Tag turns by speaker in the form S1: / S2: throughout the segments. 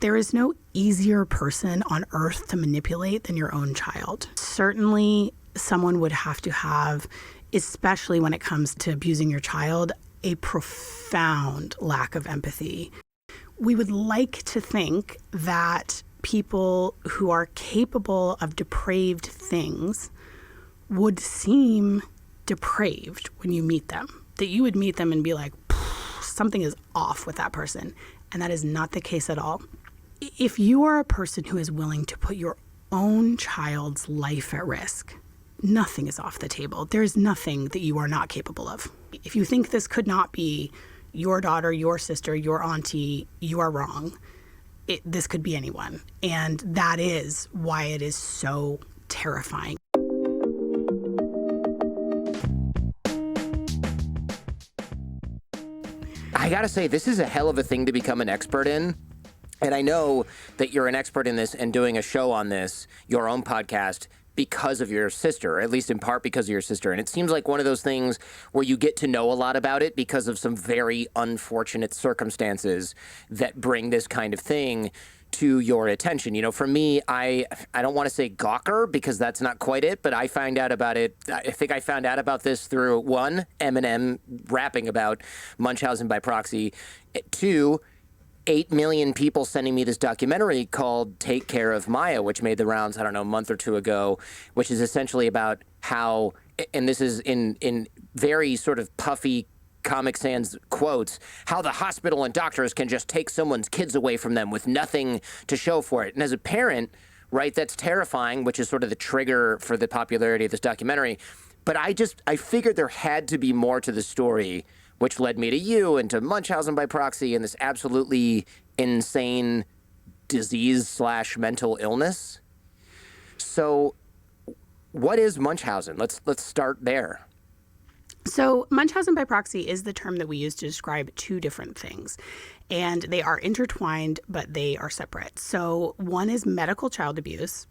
S1: There is no easier person on earth to manipulate than your own child. Certainly, someone would have to have, especially when it comes to abusing your child, a profound lack of empathy. We would like to think that people who are capable of depraved things would seem depraved when you meet them, that you would meet them and be like, something is off with that person. And that is not the case at all. If you are a person who is willing to put your own child's life at risk, nothing is off the table. There's nothing that you are not capable of. If you think this could not be your daughter, your sister, your auntie, you are wrong. This could be anyone. And that is why it is so terrifying.
S2: I gotta say, this is a hell of a thing to become an expert in. And I know that you're an expert in this and doing a show on this, your own podcast, because of your sister, or at least in part because of your sister. And it seems like one of those things where you get to know a lot about it because of some very unfortunate circumstances that bring this kind of thing to your attention. You know, for me, I don't want to say gawker because that's not quite it, but I find out about it. I think I found out about this through one, Eminem rapping about Munchausen by proxy. Two, 8 million people sending me this documentary called Take Care of Maya, which made the rounds, I don't know, a month or two ago, which is essentially about how, and this is in very sort of puffy Comic Sans quotes, how the hospital and doctors can just take someone's kids away from them with nothing to show for it. And as a parent, right, that's terrifying, which is sort of the trigger for the popularity of this documentary. But I figured there had to be more to the story, which led me to you and to Munchausen by proxy and this absolutely insane disease/mental illness. So what is Munchausen? Let's start there.
S1: So Munchausen by proxy is the term that we use to describe two different things, and they are intertwined, but they are separate. So one is medical child abuse,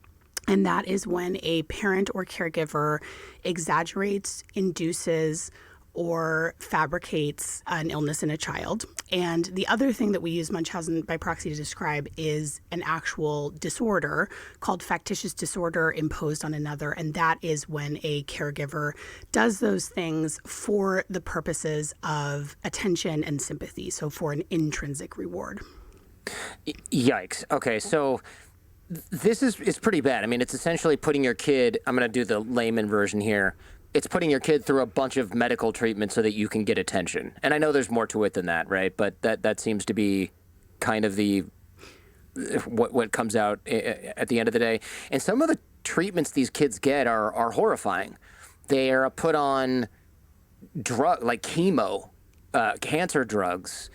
S1: and that is when a parent or caregiver exaggerates, induces, or fabricates an illness in a child. And the other thing that we use Munchausen by proxy to describe is an actual disorder called factitious disorder imposed on another. And that is when a caregiver does those things for the purposes of attention and sympathy, so for an intrinsic reward.
S2: Yikes. Okay, so this is pretty bad. I mean, it's essentially putting your kid, I'm going to do the layman version here, it's putting your kid through a bunch of medical treatment so that you can get attention. And I know there's more to it than that, right? But that seems to be kind of the what comes out at the end of the day. And some of the treatments these kids get are horrifying. They are put on like chemo, cancer drugs.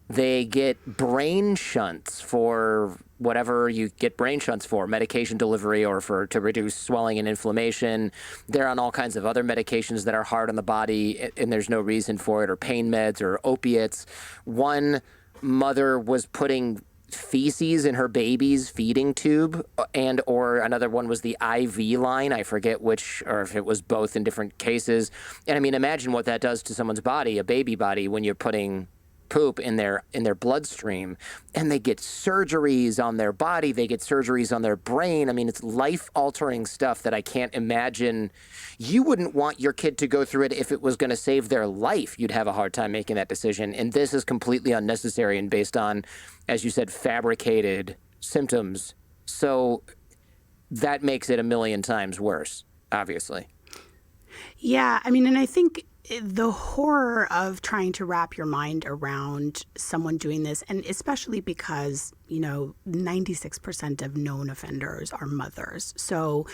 S2: They get brain shunts for whatever you get brain shunts for, medication delivery or to reduce swelling and inflammation. They're on all kinds of other medications that are hard on the body and there's no reason for it, or pain meds or opiates. One mother was putting feces in her baby's feeding tube, or another one was the IV line. I forget which, or if it was both in different cases. And I mean, imagine what that does to someone's body, a baby body, when you're putting poop in their bloodstream, and they get surgeries on their body, they get surgeries on their brain. I mean, it's life-altering stuff that I can't imagine. You wouldn't want your kid to go through it if it was going to save their life. You'd have a hard time making that decision, and this is completely unnecessary and based on, as you said, fabricated symptoms. So that makes it a million times worse, obviously.
S1: Yeah, I mean, and I think the horror of trying to wrap your mind around someone doing this, and especially because, 96% of known offenders are mothers. So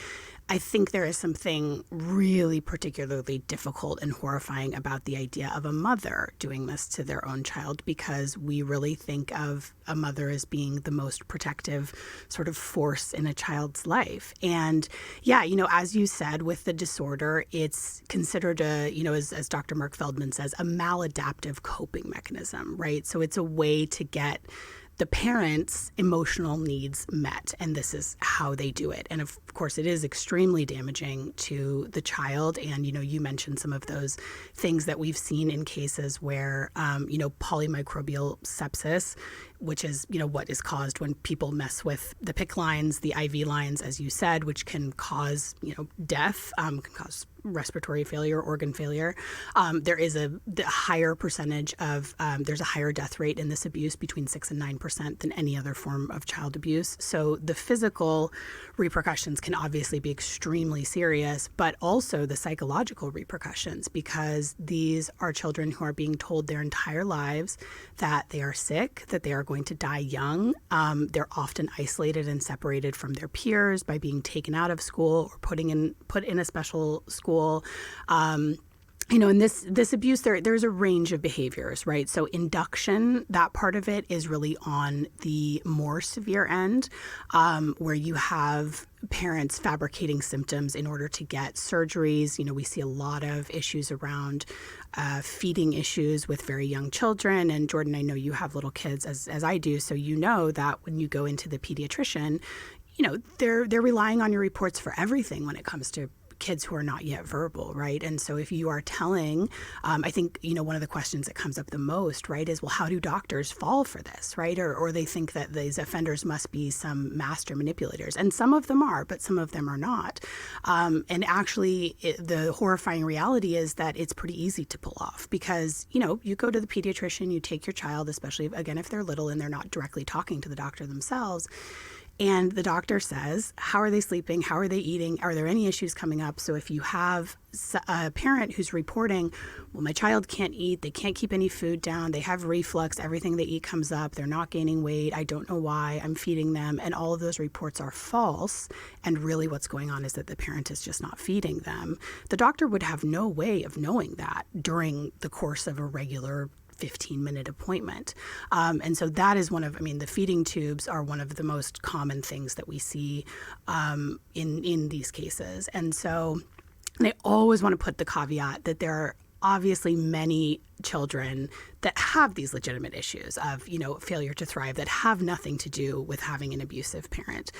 S1: I think there is something really particularly difficult and horrifying about the idea of a mother doing this to their own child, because we really think of a mother as being the most protective sort of force in a child's life. And yeah, as you said, with the disorder, it's considered as Dr. Mark Feldman says, a maladaptive coping mechanism, right? So it's a way to get the parents' emotional needs met, and this is how they do it. And of course, it is extremely damaging to the child. And, you mentioned some of those things that we've seen in cases where, polymicrobial sepsis, which is, what is caused when people mess with the PICC lines, the IV lines, as you said, which can cause, death, can cause respiratory failure, organ failure. There is a higher percentage of, there's a higher death rate in this abuse, between 6 and 9% than any other form of child abuse. So the physical repercussions can obviously be extremely serious, but also the psychological repercussions, because these are children who are being told their entire lives that they are sick, that they are going to die young. They're often isolated and separated from their peers by being taken out of school or put in a special school. In this abuse, there's a range of behaviors, right? So induction, that part of it is really on the more severe end, where you have parents fabricating symptoms in order to get surgeries. We see a lot of issues around feeding issues with very young children. And Jordan, I know you have little kids as I do, so you know that when you go into the pediatrician, they're relying on your reports for everything when it comes to kids who are not yet verbal, right? And so if you are telling, I think, one of the questions that comes up the most, right, is, well, how do doctors fall for this, right? Or they think that these offenders must be some master manipulators. And some of them are, but some of them are not. And actually, the horrifying reality is that it's pretty easy to pull off, because, you go to the pediatrician, you take your child, especially, again, if they're little and they're not directly talking to the doctor themselves, and the doctor says, how are they sleeping? How are they eating? Are there any issues coming up? So if you have a parent who's reporting, well, my child can't eat, they can't keep any food down, they have reflux, everything they eat comes up, they're not gaining weight, I don't know why, I'm feeding them, and all of those reports are false, and really what's going on is that the parent is just not feeding them, the doctor would have no way of knowing that during the course of a regular 15-minute appointment. And so that is the feeding tubes are one of the most common things that we see in these cases. And so I always want to put the caveat that there are obviously many children that have these legitimate issues of, failure to thrive that have nothing to do with having an abusive parent.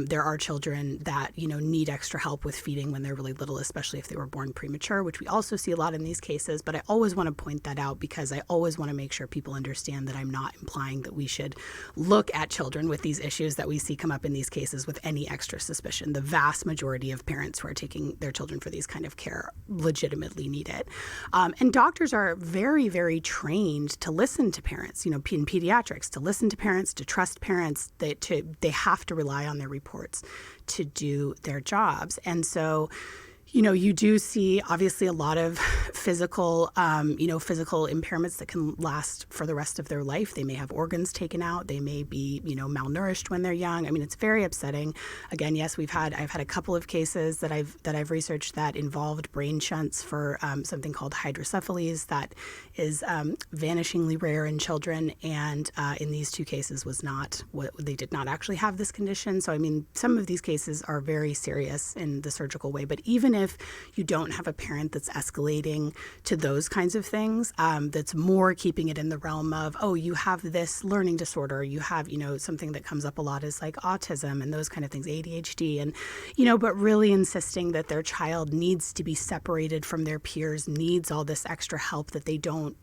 S1: There are children that, need extra help with feeding when they're really little, especially if they were born premature, which we also see a lot in these cases. But I always want to point that out, because I always want to make sure people understand that I'm not implying that we should look at children with these issues that we see come up in these cases with any extra suspicion. The vast majority of parents who are taking their children for these kind of care legitimately need it. And doctors are very, very trained to listen to parents, in pediatrics, to listen to parents, to trust parents, they have to rely on their reports to do their jobs. And so, you do see obviously a lot of physical impairments that can last for the rest of their life. They may have organs taken out. They may be, malnourished when they're young. It's very upsetting. Again, yes, I've had a couple of cases that I've researched that involved brain shunts for something called hydrocephalus that is vanishingly rare in children. And in these two cases they did not actually have this condition. So, some of these cases are very serious in the surgical way, but even if you don't have a parent that's escalating to those kinds of things, that's more keeping it in the realm of, oh, you have this learning disorder, you have, something that comes up a lot is like autism and those kind of things, ADHD, and, but really insisting that their child needs to be separated from their peers, needs all this extra help that they don't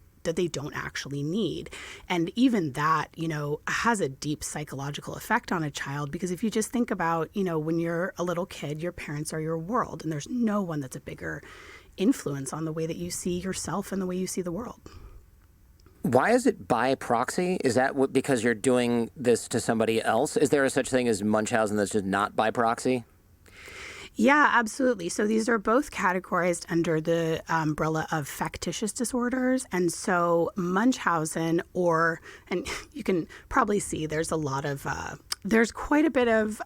S1: actually need. And even that, has a deep psychological effect on a child, because if you just think about, when you're a little kid, your parents are your world, and there's no one that's a bigger influence on the way that you see yourself and the way you see the world.
S2: Why is it by proxy? Is that because you're doing this to somebody else? Is there a such thing as Munchausen that's just not by proxy?
S1: Yeah, absolutely. So these are both categorized under the umbrella of factitious disorders. And so Munchausen, and you can probably see there's quite a bit of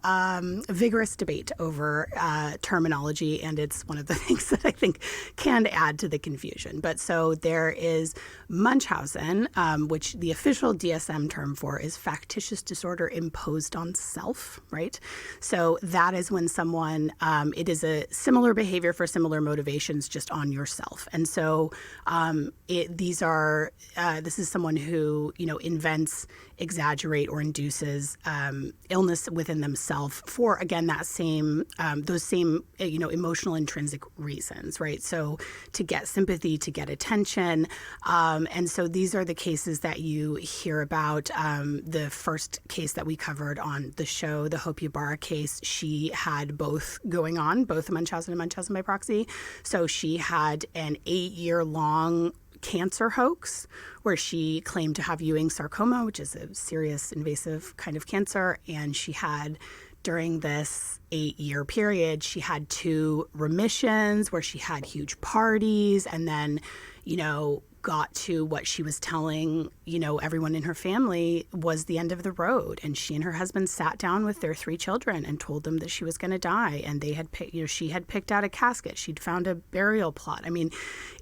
S1: vigorous debate over terminology, and it's one of the things that I think can add to the confusion. But so there is Munchausen, which the official DSM term for is factitious disorder imposed on self, right? So that is when someone, it is a similar behavior for similar motivations just on yourself. And so this is someone who, invents, exaggerate, or induces illness within themselves for, again, that same, those same, emotional intrinsic reasons, right? So to get sympathy, to get attention. And so these are the cases that you hear about. The first case that we covered on the show, the Hope Ybarra case, she had both going on, both Munchausen and Munchausen by proxy. So she had an 8-year-long cancer hoax where she claimed to have Ewing sarcoma, which is a serious invasive kind of cancer. And she had, during this 8-year period, she had 2 remissions where she had huge parties and then, got to what she was telling, everyone in her family was the end of the road. And she and her husband sat down with their 3 children and told them that she was going to die. And they had, she had picked out a casket. She'd found a burial plot. I mean,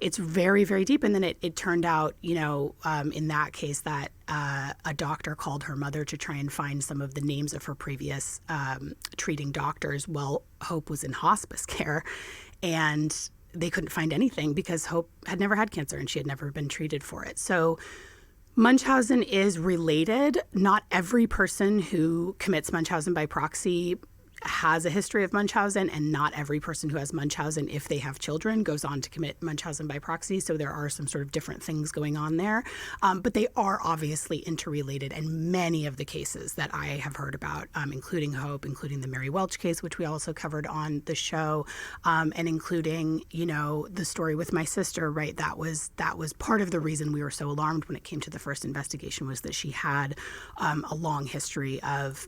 S1: it's very, very deep. And then it turned out, in that case that a doctor called her mother to try and find some of the names of her previous treating doctors while Hope was in hospice care. And they couldn't find anything because Hope had never had cancer and she had never been treated for it. So Munchausen is related. Not every person who commits Munchausen by proxy has a history of Munchausen, and not every person who has Munchausen, if they have children, goes on to commit Munchausen by proxy. So there are some sort of different things going on there. But they are obviously interrelated. And many of the cases that I have heard about, including Hope, including the Mary Welch case, which we also covered on the show, and including, the story with my sister, right? That was part of the reason we were so alarmed when it came to the first investigation, was that she had a long history of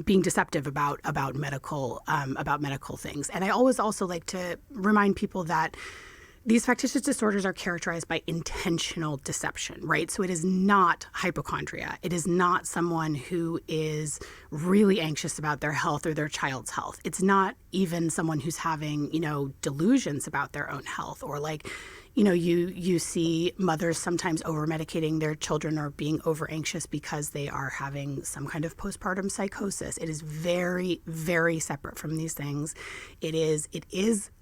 S1: being deceptive about medical things. And I always also like to remind people that these factitious disorders are characterized by intentional deception, right? So it is not hypochondria. It is not someone who is really anxious about their health or their child's health. It's not even someone who's having, delusions about their own health, or you see mothers sometimes over-medicating their children or being over-anxious because they are having some kind of postpartum psychosis. It is very, very separate from these things. It is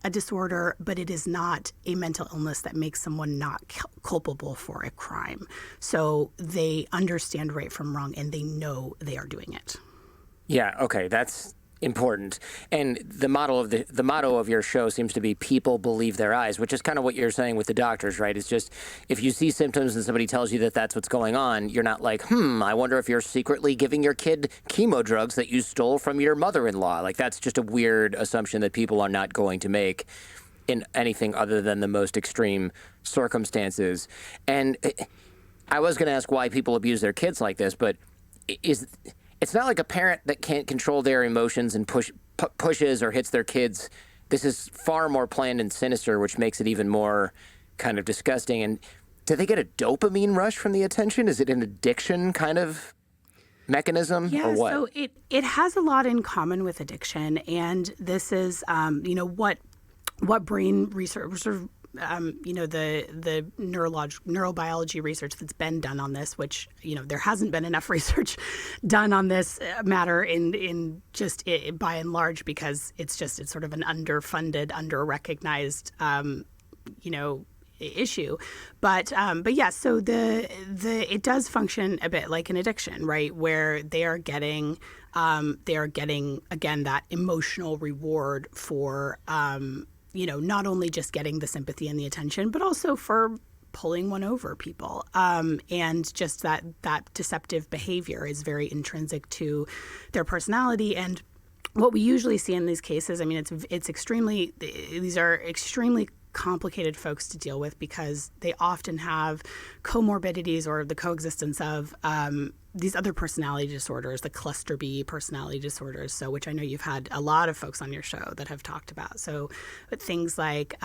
S1: a disorder, but it is not a mental illness that makes someone not culpable for a crime. So they understand right from wrong, and they know they are doing it.
S2: Yeah, okay, that's important. And the motto of your show seems to be people believe their eyes, which is kind of what you're saying with the doctors, right? It's just, if you see symptoms and somebody tells you that that's what's going on, you're not like, I wonder if you're secretly giving your kid chemo drugs that you stole from your mother-in-law. Like, that's just a weird assumption that people are not going to make in anything other than the most extreme circumstances. And I was going to ask why people abuse their kids like this, but it's not like a parent that can't control their emotions and pushes or hits their kids. This is far more planned and sinister, which makes it even more kind of disgusting. And do they get a dopamine rush from the attention? Is it an addiction kind of mechanism, or what?
S1: So it has a lot in common with addiction. And this is, what brain research, the neurobiology research that's been done on this, which, there hasn't been enough research done on this matter in just by and large, because it's sort of an underfunded, under-recognized, issue. But yeah, so it does function a bit like an addiction, right? Where they are getting again, that emotional reward for, not only just getting the sympathy and the attention, but also for pulling one over people. And just that deceptive behavior is very intrinsic to their personality. And what we usually see in these cases, I mean, these are extremely complicated folks to deal with, because they often have comorbidities or the coexistence of these other personality disorders, the cluster B personality disorders, so which I know you've had a lot of folks on your show that have talked about. So things like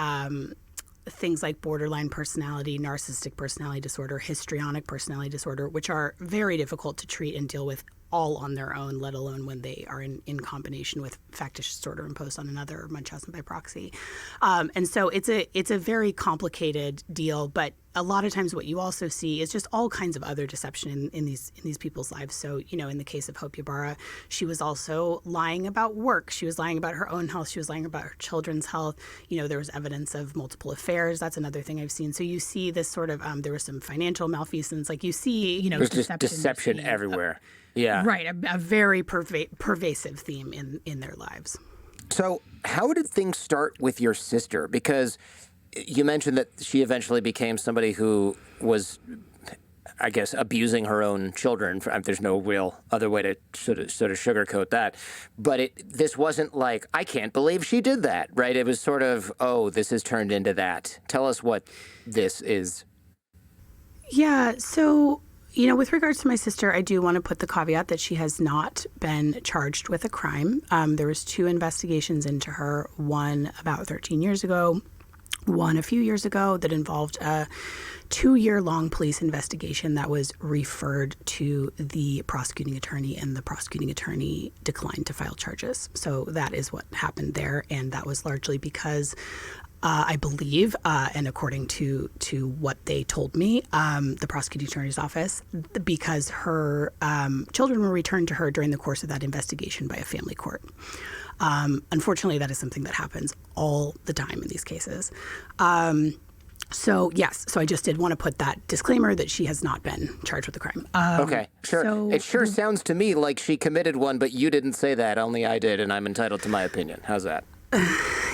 S1: borderline personality, narcissistic personality disorder, histrionic personality disorder, which are very difficult to treat and deal with all on their own, let alone when they are in combination with factitious disorder imposed on another, Munchausen by proxy. And so it's a very complicated deal, but a lot of times what you also see is just all kinds of other deception in these people's lives. So, in the case of Hope Ybarra, she was also lying about work. She was lying about her own health. She was lying about her children's health. There was evidence of multiple affairs. That's another thing I've seen. So you see this sort of, there was some financial malfeasance. Like you see,
S2: there's just deception everywhere. Yeah.
S1: Right. A very pervasive theme in their lives.
S2: So how did things start with your sister? Because you mentioned that she eventually became somebody who was, I guess, abusing her own children. There's no real other way to sort of sugarcoat that. But this wasn't like, I can't believe she did that, right? It was sort of, oh, this has turned into that. Tell us what this is.
S1: Yeah, so, with regards to my sister, I do want to put the caveat that she has not been charged with a crime. There was 2 investigations into her, one about 13 years ago, one a few years ago, that involved a 2-year-long police investigation that was referred to the prosecuting attorney, and the prosecuting attorney declined to file charges. So that is what happened there, and that was largely because I believe, and according to what they told me, the prosecuting attorney's office, because her children were returned to her during the course of that investigation by a family court. Unfortunately, that is something that happens all the time in these cases. So I just did want to put that disclaimer that she has not been charged with a crime.
S2: Okay, sure. It sure sounds to me like she committed one, but you didn't say that. Only I did, and I'm entitled to my opinion. How's that?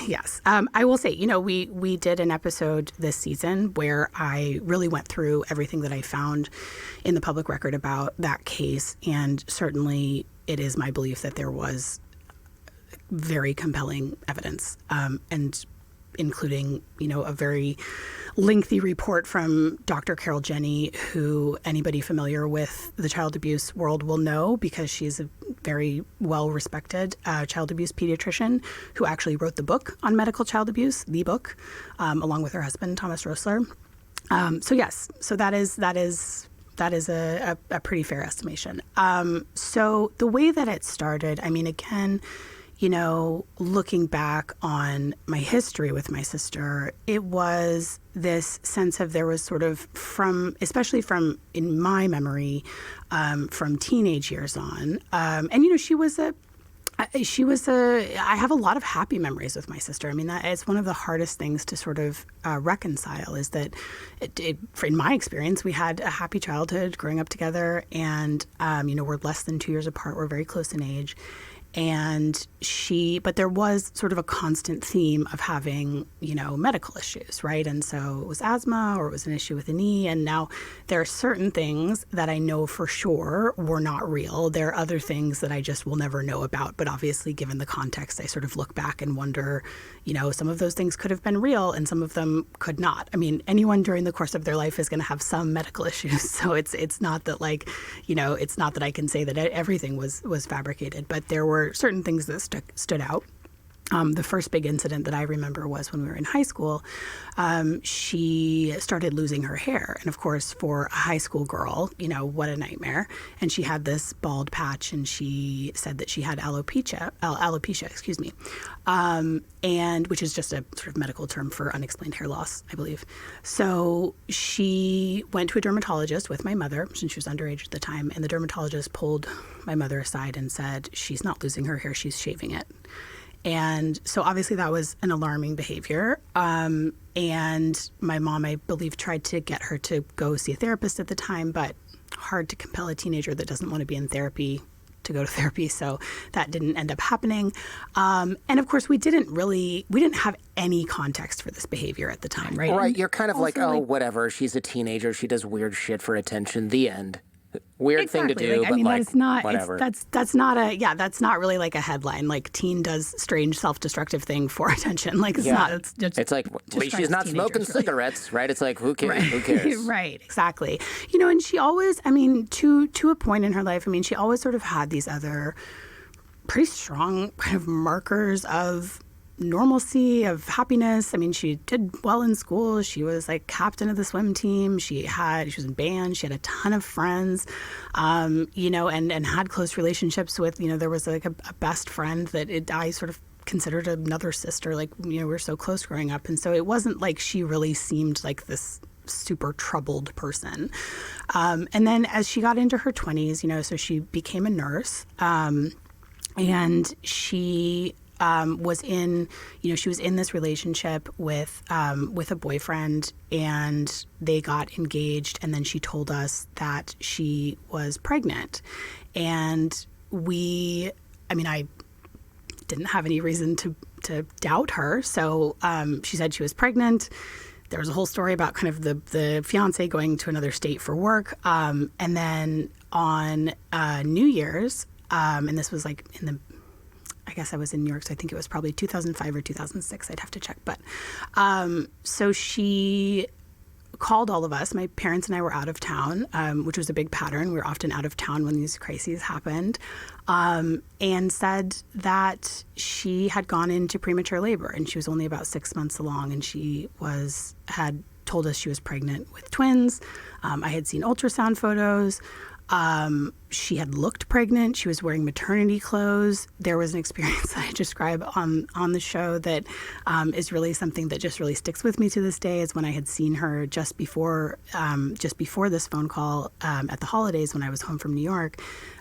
S1: Yes. I will say, we did an episode this season where I really went through everything that I found in the public record about that case. And certainly it is my belief that there was very compelling evidence, and including, a very lengthy report from Dr. Carol Jenny, who anybody familiar with the child abuse world will know, because she's a very well-respected child abuse pediatrician who actually wrote the book on medical child abuse, the book, along with her husband, Thomas Rosler. So that is a pretty fair estimation. So the way that it started, again, looking back on my history with my sister, it was this sense of there was sort of especially from, in my memory, from teenage years on. And, I have a lot of happy memories with my sister. That it's one of the hardest things to sort of reconcile, is that in my experience, we had a happy childhood growing up together, and, we're less than 2 years apart. We're very close in age. But there was sort of a constant theme of having, medical issues, right? And so it was asthma, or it was an issue with a knee. And now there are certain things that I know for sure were not real. There are other things that I just will never know about. But obviously, given the context, I sort of look back and wonder, some of those things could have been real and some of them could not. Anyone during the course of their life is going to have some medical issues. So it's not that it's not that I can say that everything was fabricated, but there were certain things that stood out. The first big incident that I remember was when we were in high school. She started losing her hair. And of course, for a high school girl, what a nightmare. And she had this bald patch, and she said that she had alopecia, and which is just a sort of medical term for unexplained hair loss, I believe. So she went to a dermatologist with my mother, since she was underage at the time, and the dermatologist pulled my mother aside and said, she's not losing her hair, she's shaving it. And so obviously that was an alarming behavior. And my mom, I believe, tried to get her to go see a therapist at the time, but hard to compel a teenager that doesn't want to be in therapy to go to therapy. So that didn't end up happening. And of course, we didn't have any context for this behavior at the time, right?
S2: Right. You're kind of like, whatever. She's a teenager. She does weird shit for attention. The end. Weird
S1: exactly.
S2: thing to do,
S1: that's not
S2: whatever.
S1: That's not really like a headline. Like, teen does strange self-destructive thing for attention. Like, it's
S2: like, at least she's not smoking cigarettes, right? It's like, who cares?
S1: Right.
S2: Who cares?
S1: Right, exactly. And she always, to a point in her life, she always sort of had these other pretty strong kind of markers of normalcy, of happiness. She did well in school. She was like captain of the swim team. She was in band. She had a ton of friends, and had close relationships with, there was like a best friend that I sort of considered another sister. Like, we were so close growing up. And so it wasn't like she really seemed like this super troubled person. And then as she got into her 20s, so she became a nurse, and she was in this relationship with a boyfriend, and they got engaged, and then she told us that she was pregnant. And I didn't have any reason to doubt her. So she said she was pregnant. There was a whole story about kind of the fiance going to another state for work. And then on New Year's, and this was like I guess I was in New York, so I think it was probably 2005 or 2006. I'd have to check. But so she called all of us. My parents and I were out of town, which was a big pattern. We were often out of town when these crises happened, and said that she had gone into premature labor, and she was only about 6 months along, and she had told us she was pregnant with twins. I had seen ultrasound photos. She had looked pregnant. She was wearing maternity clothes. There was an experience that I describe on the show that is really something that just really sticks with me to this day, is when I had seen her just before this phone call at the holidays when I was home from New York.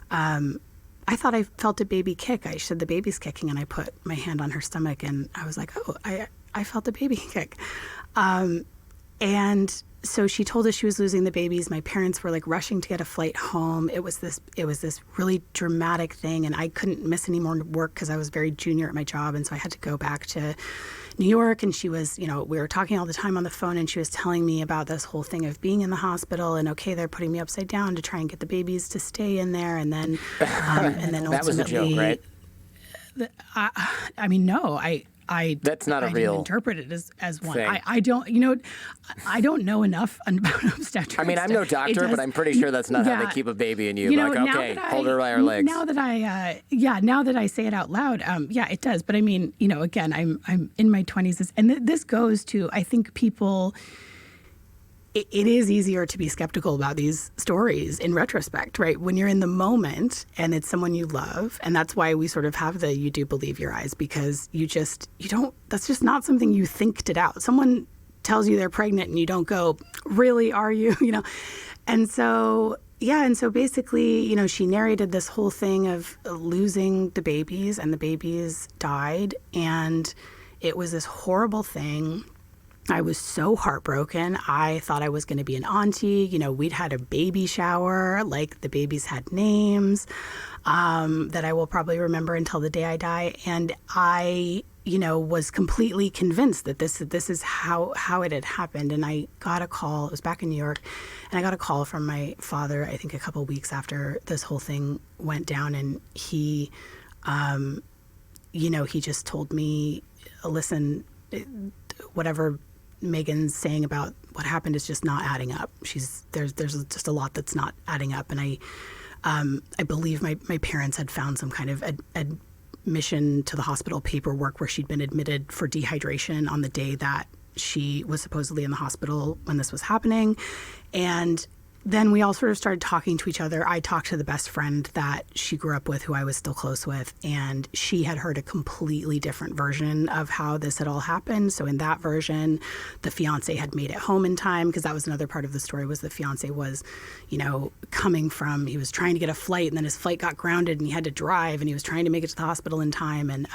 S1: I thought I felt a baby kick. I said, the baby's kicking, and I put my hand on her stomach, and I was like, oh, I felt a baby kick. And so she told us she was losing the babies. My parents were like rushing to get a flight home. It was this really dramatic thing, and I couldn't miss any more work because I was very junior at my job, and so I had to go back to New York. And she was, we were talking all the time on the phone, and she was telling me about this whole thing of being in the hospital, and okay, they're putting me upside down to try and get the babies to stay in there, and then ultimately,
S2: that was a joke, right?
S1: No,
S2: that's not a
S1: I
S2: real
S1: didn't interpret it as one.
S2: thing.
S1: I don't know enough about obstetrics.
S2: I'm no doctor, but I'm pretty sure that's not how they keep a baby in you. Okay, hold her by her legs.
S1: Now that I say it out loud, it does. But again, I'm in my 20s, and this goes to, I think people. It is easier to be skeptical about these stories in retrospect, right? When you're in the moment and it's someone you love. And that's why we sort of have the you do believe your eyes, because you don't, that's just not something you thinked it out. Someone tells you they're pregnant and you don't go, really, are you? And so, basically, she narrated this whole thing of losing the babies, and the babies died. And it was this horrible thing. I was so heartbroken. I thought I was going to be an auntie. We'd had a baby shower, like the babies had names that I will probably remember until the day I die. And I, was completely convinced that this is how it had happened. And I got a call. It was back in New York, and I got a call from my father, I think a couple of weeks after this whole thing went down. And he, he just told me, listen, whatever Megan's saying about what happened is just not adding up. There's just a lot that's not adding up. And I believe my parents had found some kind of admission to the hospital paperwork where she'd been admitted for dehydration on the day that she was supposedly in the hospital when this was happening. And then we all sort of started talking to each other. I talked to the best friend that she grew up with, who I was still close with, and she had heard a completely different version of how this had all happened. So in that version, the fiance had made it home in time, because that was another part of the story, was the fiance was, he was trying to get a flight, and then his flight got grounded and he had to drive, and he was trying to make it to the hospital in time. And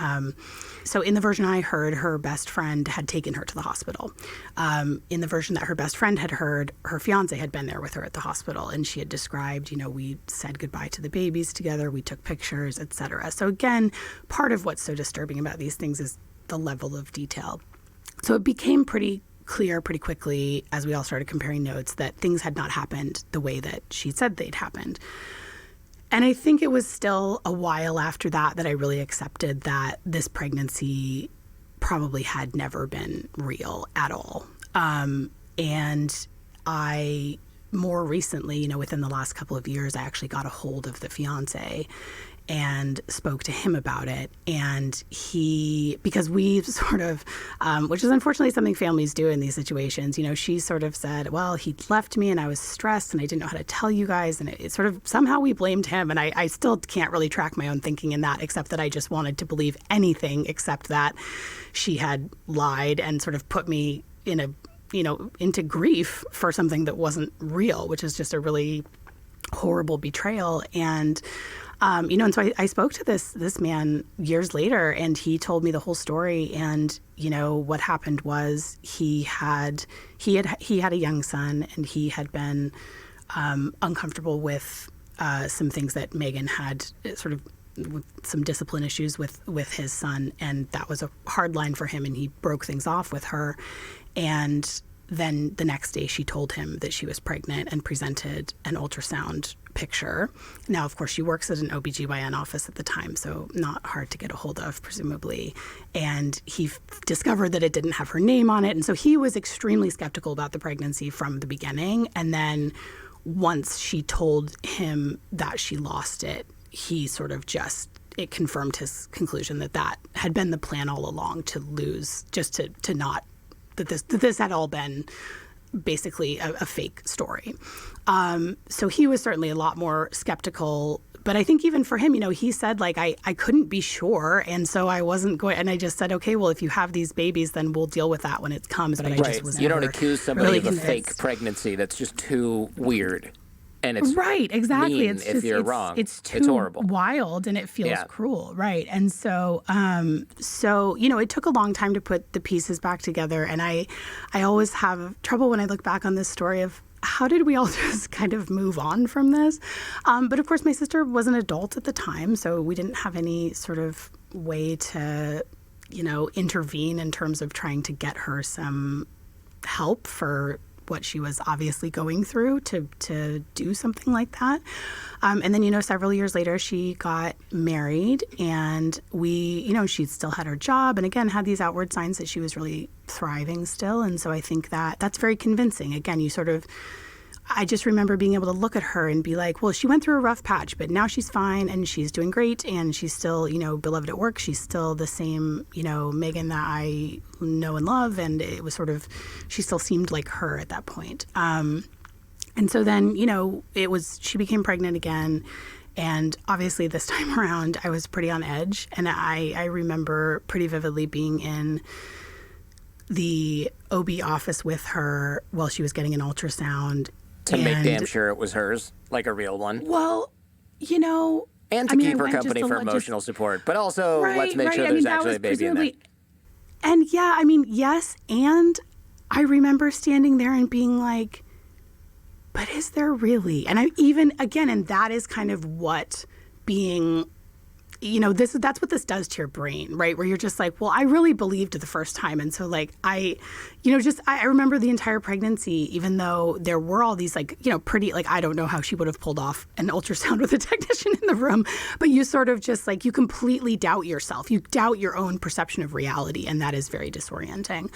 S1: so in the version I heard, her best friend had taken her to the hospital. In the version that her best friend had heard, her fiance had been there with her at the hospital, and she had described, we said goodbye to the babies together, we took pictures, etc. So again, part of what's so disturbing about these things is the level of detail. So it became pretty clear pretty quickly, as we all started comparing notes, that things had not happened the way that she said they'd happened. And I think it was still a while after that I really accepted that this pregnancy probably had never been real at all. And I, more recently, within the last couple of years, I actually got a hold of the fiance and spoke to him about it. And because we sort of, which is unfortunately something families do in these situations, she sort of said, well, he left me and I was stressed and I didn't know how to tell you guys. And it sort of, somehow we blamed him. And I still can't really track my own thinking in that, except that I just wanted to believe anything except that she had lied and sort of put me in a into grief for something that wasn't real, which is just a really horrible betrayal. And and so I spoke to this man years later, and he told me the whole story. And what happened was he had a young son, and he had been uncomfortable with some things that Megan had, sort of with some discipline issues with his son, and that was a hard line for him, and he broke things off with her. And then the next day she told him that she was pregnant and presented an ultrasound picture. Now, of course, she works at an OBGYN office at the time, so not hard to get a hold of, presumably. And he discovered that it didn't have her name on it. And so he was extremely skeptical about the pregnancy from the beginning. And then once she told him that she lost it, he sort of it confirmed his conclusion that had been the plan all along, to lose, just to not, that this had all been basically a fake story. So he was certainly a lot more skeptical. But I think even for him, he said, like, I couldn't be sure. And so I wasn't going. And I just said, okay, well, if you have these babies, then we'll deal with that when it comes. But I just was
S2: You don't accuse somebody
S1: really
S2: of a fake pregnancy. That's just too weird. And it's
S1: right, exactly.
S2: mean
S1: it's
S2: if
S1: just,
S2: you're
S1: it's,
S2: wrong.
S1: It's too
S2: horrible,
S1: wild, and it feels cruel, right? And so, it took a long time to put the pieces back together. And I always have trouble when I look back on this story of how did we all just kind of move on from this? But of course, my sister was an adult at the time, so we didn't have any sort of way to, intervene in terms of trying to get her some help for what she was obviously going through to do something like that. And then, several years later, she got married, and she still had her job, and again, had these outward signs that she was really thriving still. And so I think that's very convincing. Again, I just remember being able to look at her and be like, well, she went through a rough patch, but now she's fine and she's doing great, and she's still, beloved at work. She's still the same, Megan that I know and love. And it was she still seemed like her at that point. And so then, she became pregnant again. And obviously this time around, I was pretty on edge. And I remember pretty vividly being in the OB office with her while she was getting an ultrasound.
S2: To make damn sure it was hers, like a real one.
S1: Well,
S2: and to keep her company for emotional support, but also let's make sure there's actually a baby in there.
S1: And yes. And I remember standing there and being like, but is there really? And and that is kind of what being, that's what this does to your brain, right? Where you're just like, well, I really believed it the first time. And so I remember the entire pregnancy, even though there were all these pretty, I don't know how she would have pulled off an ultrasound with a technician in the room, but you sort of just you completely doubt yourself. You doubt your own perception of reality. And that is very disorienting.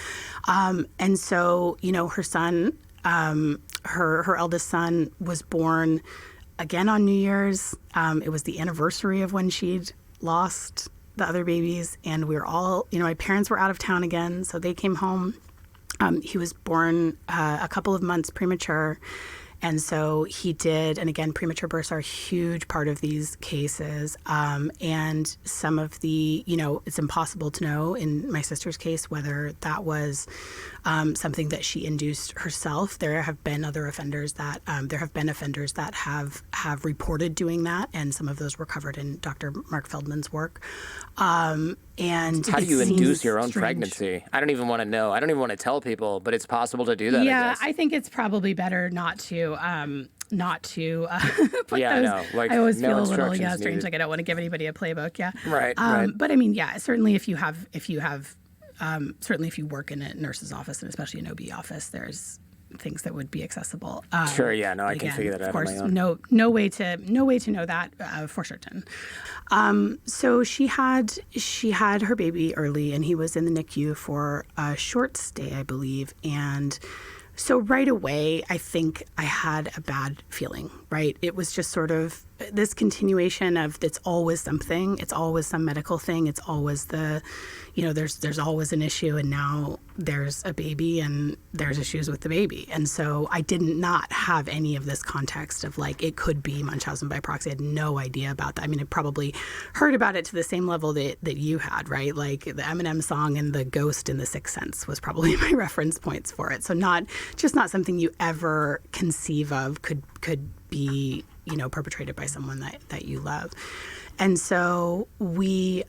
S1: And so, her son, her eldest son was born again on New Year's. It was the anniversary of when she'd lost the other babies, and we were all, my parents were out of town again, so they came home. He was born a couple of months premature, and so he did, and again, premature births are a huge part of these cases, and some of the, it's impossible to know in my sister's case whether that was something that she induced herself. There have been offenders that have reported doing that, and some of those were covered in Dr. Mark Feldman's work. And
S2: how do you induce your own pregnancy? I don't even want to know. I don't even want to tell people, but it's possible to do that.
S1: Yeah,
S2: I guess.
S1: I think it's probably better not to put
S2: I know.
S1: I always
S2: no
S1: feel a little strange.
S2: needed.
S1: I don't want to give anybody a playbook. Yeah.
S2: Right.
S1: But certainly if you work in a nurse's office, and especially an OB office, there's things that would be accessible.
S2: Sure. Yeah. No, I can figure that out.
S1: Of course,
S2: on my own.
S1: no way to know that for certain. So she had her baby early, and he was in the NICU for a short stay, I believe, and so right away, I think I had a bad feeling, right? It was just sort of, this continuation of it's always something, it's always some medical thing, it's always there's always an issue, and now there's a baby and there's issues with the baby. And so I did not have any of this context of like it could be Munchausen by proxy. I had no idea about that. I mean, I probably heard about it to the same level that you had, right? Like the Eminem song and the ghost in The Sixth Sense was probably my reference points for it. So not something you ever conceive of could be, perpetrated by someone that you love. And so we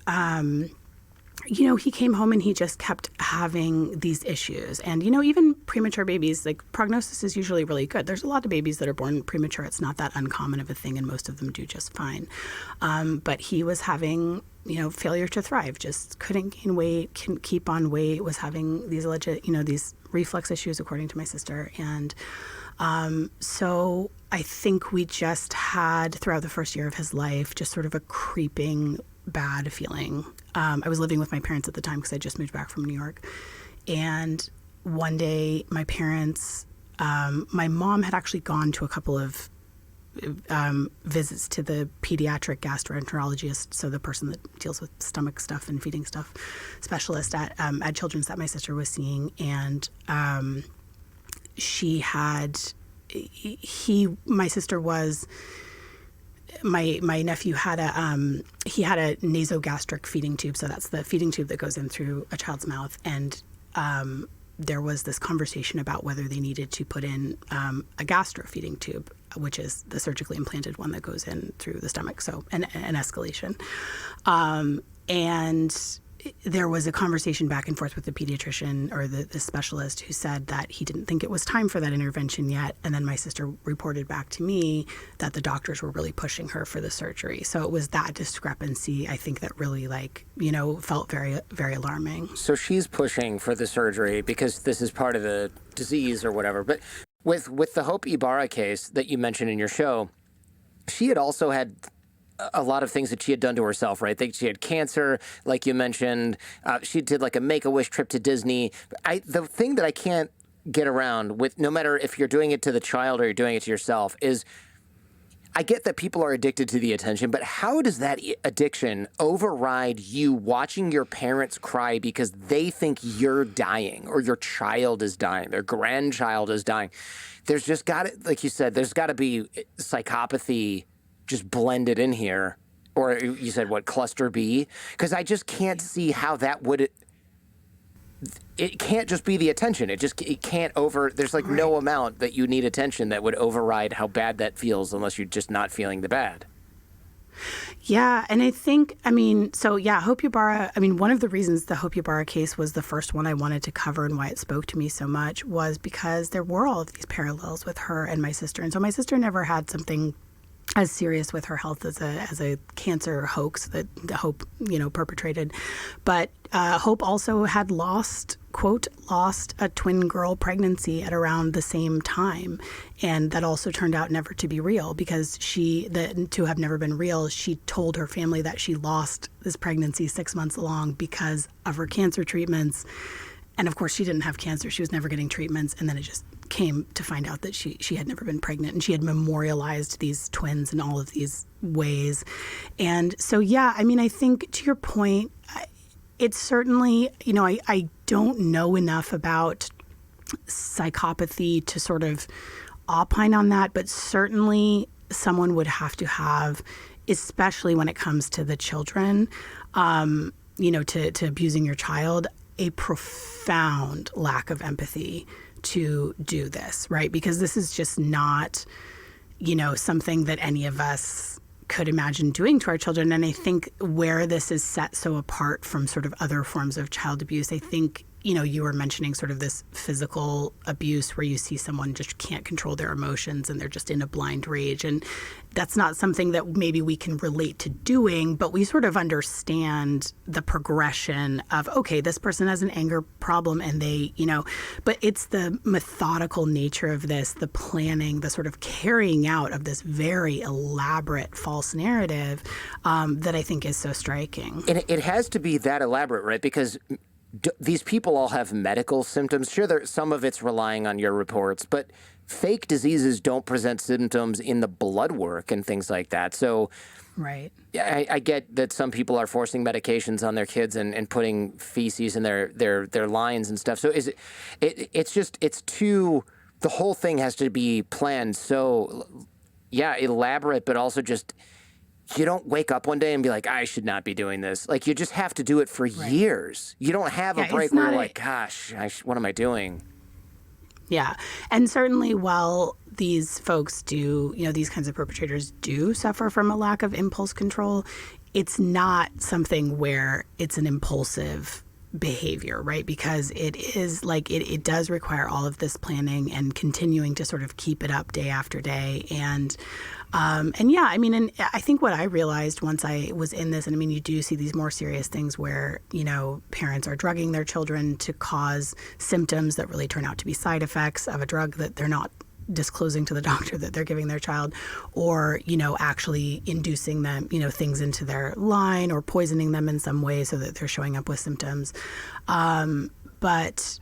S1: he came home and he just kept having these issues. And, even premature babies, like prognosis is usually really good. There's a lot of babies that are born premature. It's not that uncommon of a thing, and most of them do just fine. But he was having, failure to thrive, just couldn't gain weight, couldn't keep on weight, was having these alleged, these reflux issues, according to my sister. And so I think we just had, throughout the first year of his life, just sort of a creeping bad feeling. I was living with my parents at the time because I just moved back from New York. And one day my parents, my mom had actually gone to a couple of visits to the pediatric gastroenterologist, so the person that deals with stomach stuff and feeding stuff specialist at Children's that my sister was seeing. And my sister was, my nephew had a nasogastric feeding tube. So that's the feeding tube that goes in through a child's mouth. And there was this conversation about whether they needed to put in a gastro feeding tube, which is the surgically implanted one that goes in through the stomach. So an escalation. And there was a conversation back and forth with the pediatrician or the specialist, who said that he didn't think it was time for that intervention yet. And then my sister reported back to me that the doctors were really pushing her for the surgery. So it was that discrepancy, I think, that really felt very, very alarming.
S2: So she's pushing for the surgery because this is part of the disease or whatever. But with the Hope Ybarra case that you mentioned in your show, she had also had a lot of things that she had done to herself, right? I think she had cancer, like you mentioned. She did like a Make-A-Wish trip to Disney. The thing that I can't get around with, no matter if you're doing it to the child or you're doing it to yourself, is I get that people are addicted to the attention, but how does that addiction override you watching your parents cry because they think you're dying or your child is dying, their grandchild is dying? There's just got to, like you said, there's got to be psychopathy just blended in here, or you said what, cluster B? Because I just can't see how that would. It can't just be the attention. It can't there's like no amount that you need attention that would override how bad that feels, unless you're just not feeling the bad.
S1: Yeah, and I think, Hope Ybarra, one of the reasons the Hope Ybarra case was the first one I wanted to cover and why it spoke to me so much was because there were all of these parallels with her and my sister. And so my sister never had something as serious with her health as a cancer hoax that Hope, perpetrated. But Hope also had lost a twin girl pregnancy at around the same time. And that also turned out never to be real, because to have never been real, she told her family that she lost this pregnancy 6 months along because of her cancer treatments. And of course, she didn't have cancer. She was never getting treatments. And then it just came to find out that she had never been pregnant, and she had memorialized these twins in all of these ways. And so, I think to your point, it's certainly, I don't know enough about psychopathy to sort of opine on that, but certainly someone would have to have, especially when it comes to the children, to abusing your child, a profound lack of empathy to do this, right? Because this is just not, something that any of us could imagine doing to our children. And I think where this is set so apart from sort of other forms of child abuse, I think, you were mentioning sort of this physical abuse where you see someone just can't control their emotions and they're just in a blind rage. And that's not something that maybe we can relate to doing, but we sort of understand the progression of, okay, this person has an anger problem and they, but it's the methodical nature of this, the planning, the sort of carrying out of this very elaborate false narrative that I think is so striking.
S2: And it has to be that elaborate, right? Because these people all have medical symptoms. Sure, some of it's relying on your reports, but fake diseases don't present symptoms in the blood work and things like that. So
S1: Right.
S2: I get that some people are forcing medications on their kids and putting feces in their lines and stuff. So it's too, the whole thing has to be planned so, elaborate, but also just, you don't wake up one day and be like, I should not be doing this. Like, you just have to do it for years. You don't have a break where you're like, gosh, what am I doing?
S1: Yeah. And certainly while these folks do, these kinds of perpetrators do suffer from a lack of impulse control, it's not something where it's an impulsive behavior, right? Because it is like it does require all of this planning and continuing to sort of keep it up day after day. And I think what I realized once I was in this, and I mean, you do see these more serious things where, parents are drugging their children to cause symptoms that really turn out to be side effects of a drug that they're not disclosing to the doctor that they're giving their child, or, actually inducing them, things into their line or poisoning them in some way so that they're showing up with symptoms. But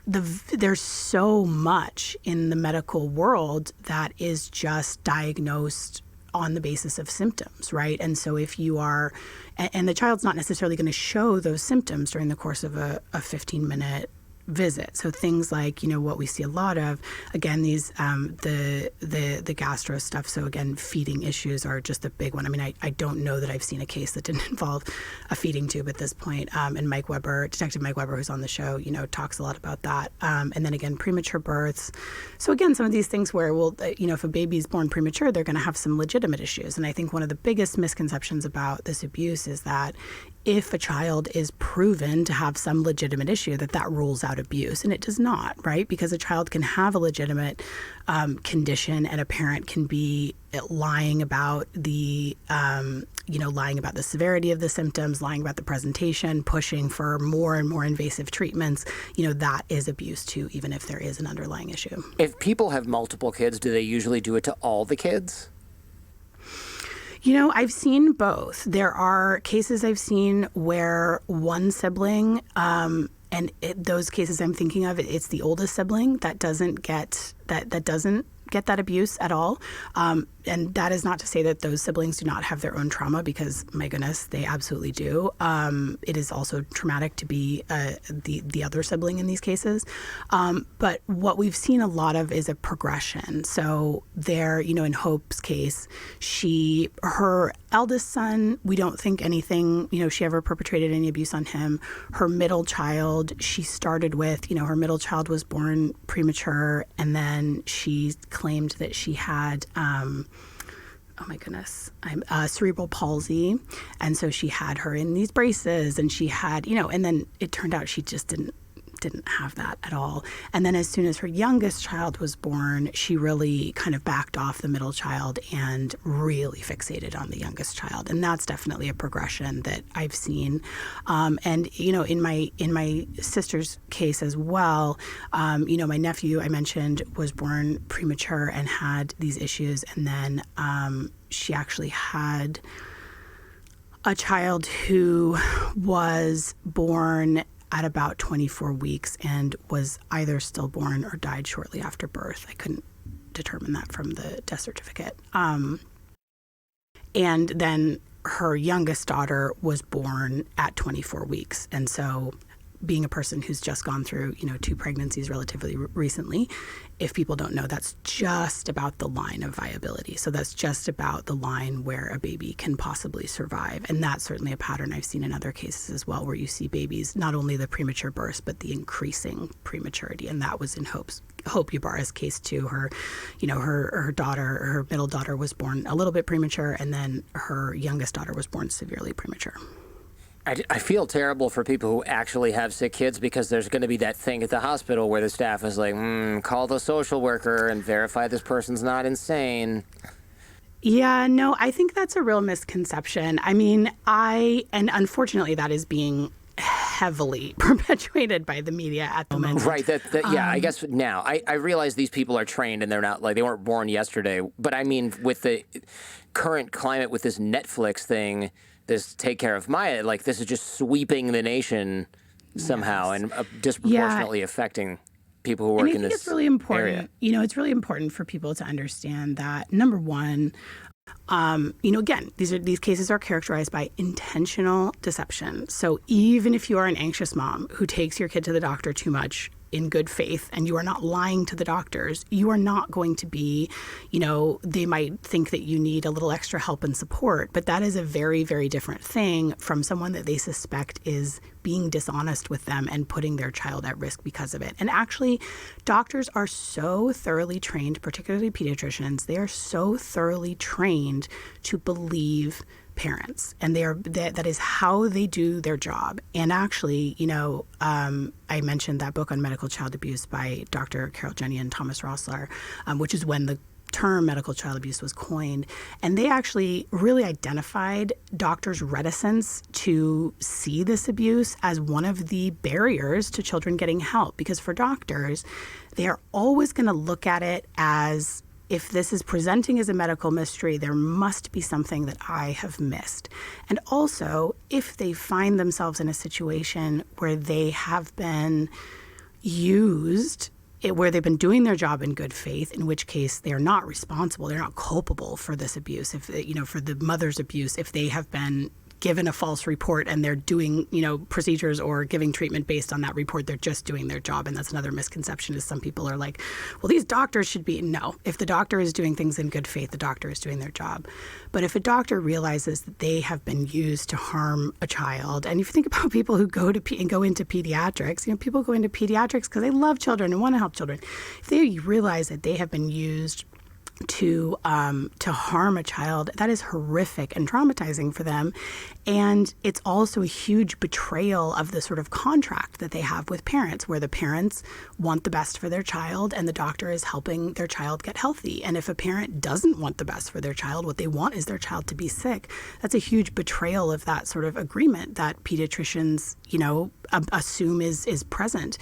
S1: there's so much in the medical world that is just diagnosed on the basis of symptoms, right? And so if you are, and the child's not necessarily going to show those symptoms during the course of a 15-minute visit. So things like, what we see a lot of, again, these the gastro stuff. So again, feeding issues are just a big one. I mean, I don't know that I've seen a case that didn't involve a feeding tube at this point. And Detective Mike Weber, who's on the show, talks a lot about that. And then again, premature births. So again, some of these things where, if a baby's born premature, they're going to have some legitimate issues. And I think one of the biggest misconceptions about this abuse is that if a child is proven to have some legitimate issue, that rules out abuse. And it does not, right? Because a child can have a legitimate condition and a parent can be lying about the severity of the symptoms, lying about the presentation, pushing for more and more invasive treatments. That is abuse too, even if there is an underlying issue.
S2: If people have multiple kids, do they usually do it to all the kids?
S1: I've seen both. There are cases I've seen where one sibling, those cases I'm thinking of, it's the oldest sibling that doesn't get that abuse at all. And that is not to say that those siblings do not have their own trauma, because my goodness, they absolutely do. It is also traumatic to be the other sibling in these cases. But what we've seen a lot of is a progression. So there, in Hope's case, her eldest son, we don't think anything, she ever perpetrated any abuse on him. Her middle child, she started with, her middle child was born premature, and then she claimed that she had, cerebral palsy. And so she had her in these braces, and she had, and then it turned out she just didn't have that at all. And then as soon as her youngest child was born, she really kind of backed off the middle child and really fixated on the youngest child. And that's definitely a progression that I've seen. And, in my sister's case as well, my nephew I mentioned was born premature and had these issues. And then she actually had a child who was born at about 24 weeks and was either stillborn or died shortly after birth. I couldn't determine that from the death certificate. And then her youngest daughter was born at 24 weeks. And so being a person who's just gone through, 2 pregnancies relatively recently, if people don't know, that's just about the line of viability. So that's just about the line where a baby can possibly survive. And that's certainly a pattern I've seen in other cases as well, where you see babies, not only the premature births, but the increasing prematurity. And that was in Hope Ybarra's case too. Her middle daughter was born a little bit premature, and then her youngest daughter was born severely premature.
S2: I feel terrible for people who actually have sick kids, because there's going to be that thing at the hospital where the staff is like, call the social worker and verify this person's not insane.
S1: Yeah, no, I think that's a real misconception. I mean, and unfortunately that is being heavily perpetuated by the media at the moment.
S2: Right. I guess now I realize these people are trained and they're not they weren't born yesterday. But I mean, with the current climate, with this Netflix thing, this Take Care of Maya, this is just sweeping the nation. somehow and disproportionately affecting people who work in this
S1: it's really important.
S2: area.
S1: It's really important for people to understand that, number one, again, these cases are characterized by intentional deception. So even if you are an anxious mom who takes your kid to the doctor too much in good faith and you are not lying to the doctors, you are not going to be, they might think that you need a little extra help and support, but that is a very, very different thing from someone that they suspect is being dishonest with them and putting their child at risk because of it. And actually, doctors are so thoroughly trained, particularly pediatricians, they are so thoroughly trained to believe parents, and that is how they do their job. And actually, I mentioned that book on medical child abuse by Dr. Carol Jenny and Thomas Rossler, which is when the term medical child abuse was coined. And they actually really identified doctors' reticence to see this abuse as one of the barriers to children getting help. Because for doctors, they are always going to look at it as, if this is presenting as a medical mystery, there must be something that I have missed. And also, if they find themselves in a situation where they have been used, where they've been doing their job in good faith, in which case they are not responsible, they're not culpable for this abuse, if for the mother's abuse, if they have been given a false report and they're doing, procedures or giving treatment based on that report, they're just doing their job. And that's another misconception, is some people are like, well, these doctors should be. No, if the doctor is doing things in good faith, the doctor is doing their job. But if a doctor realizes that they have been used to harm a child, and if you think about people who go into pediatrics, people go into pediatrics because they love children and want to help children. If they realize that they have been used to harm a child, that is horrific and traumatizing for them. And it's also a huge betrayal of the sort of contract that they have with parents, where the parents want the best for their child and the doctor is helping their child get healthy. And if a parent doesn't want the best for their child, what they want is their child to be sick, that's a huge betrayal of that sort of agreement that pediatricians, assume is present.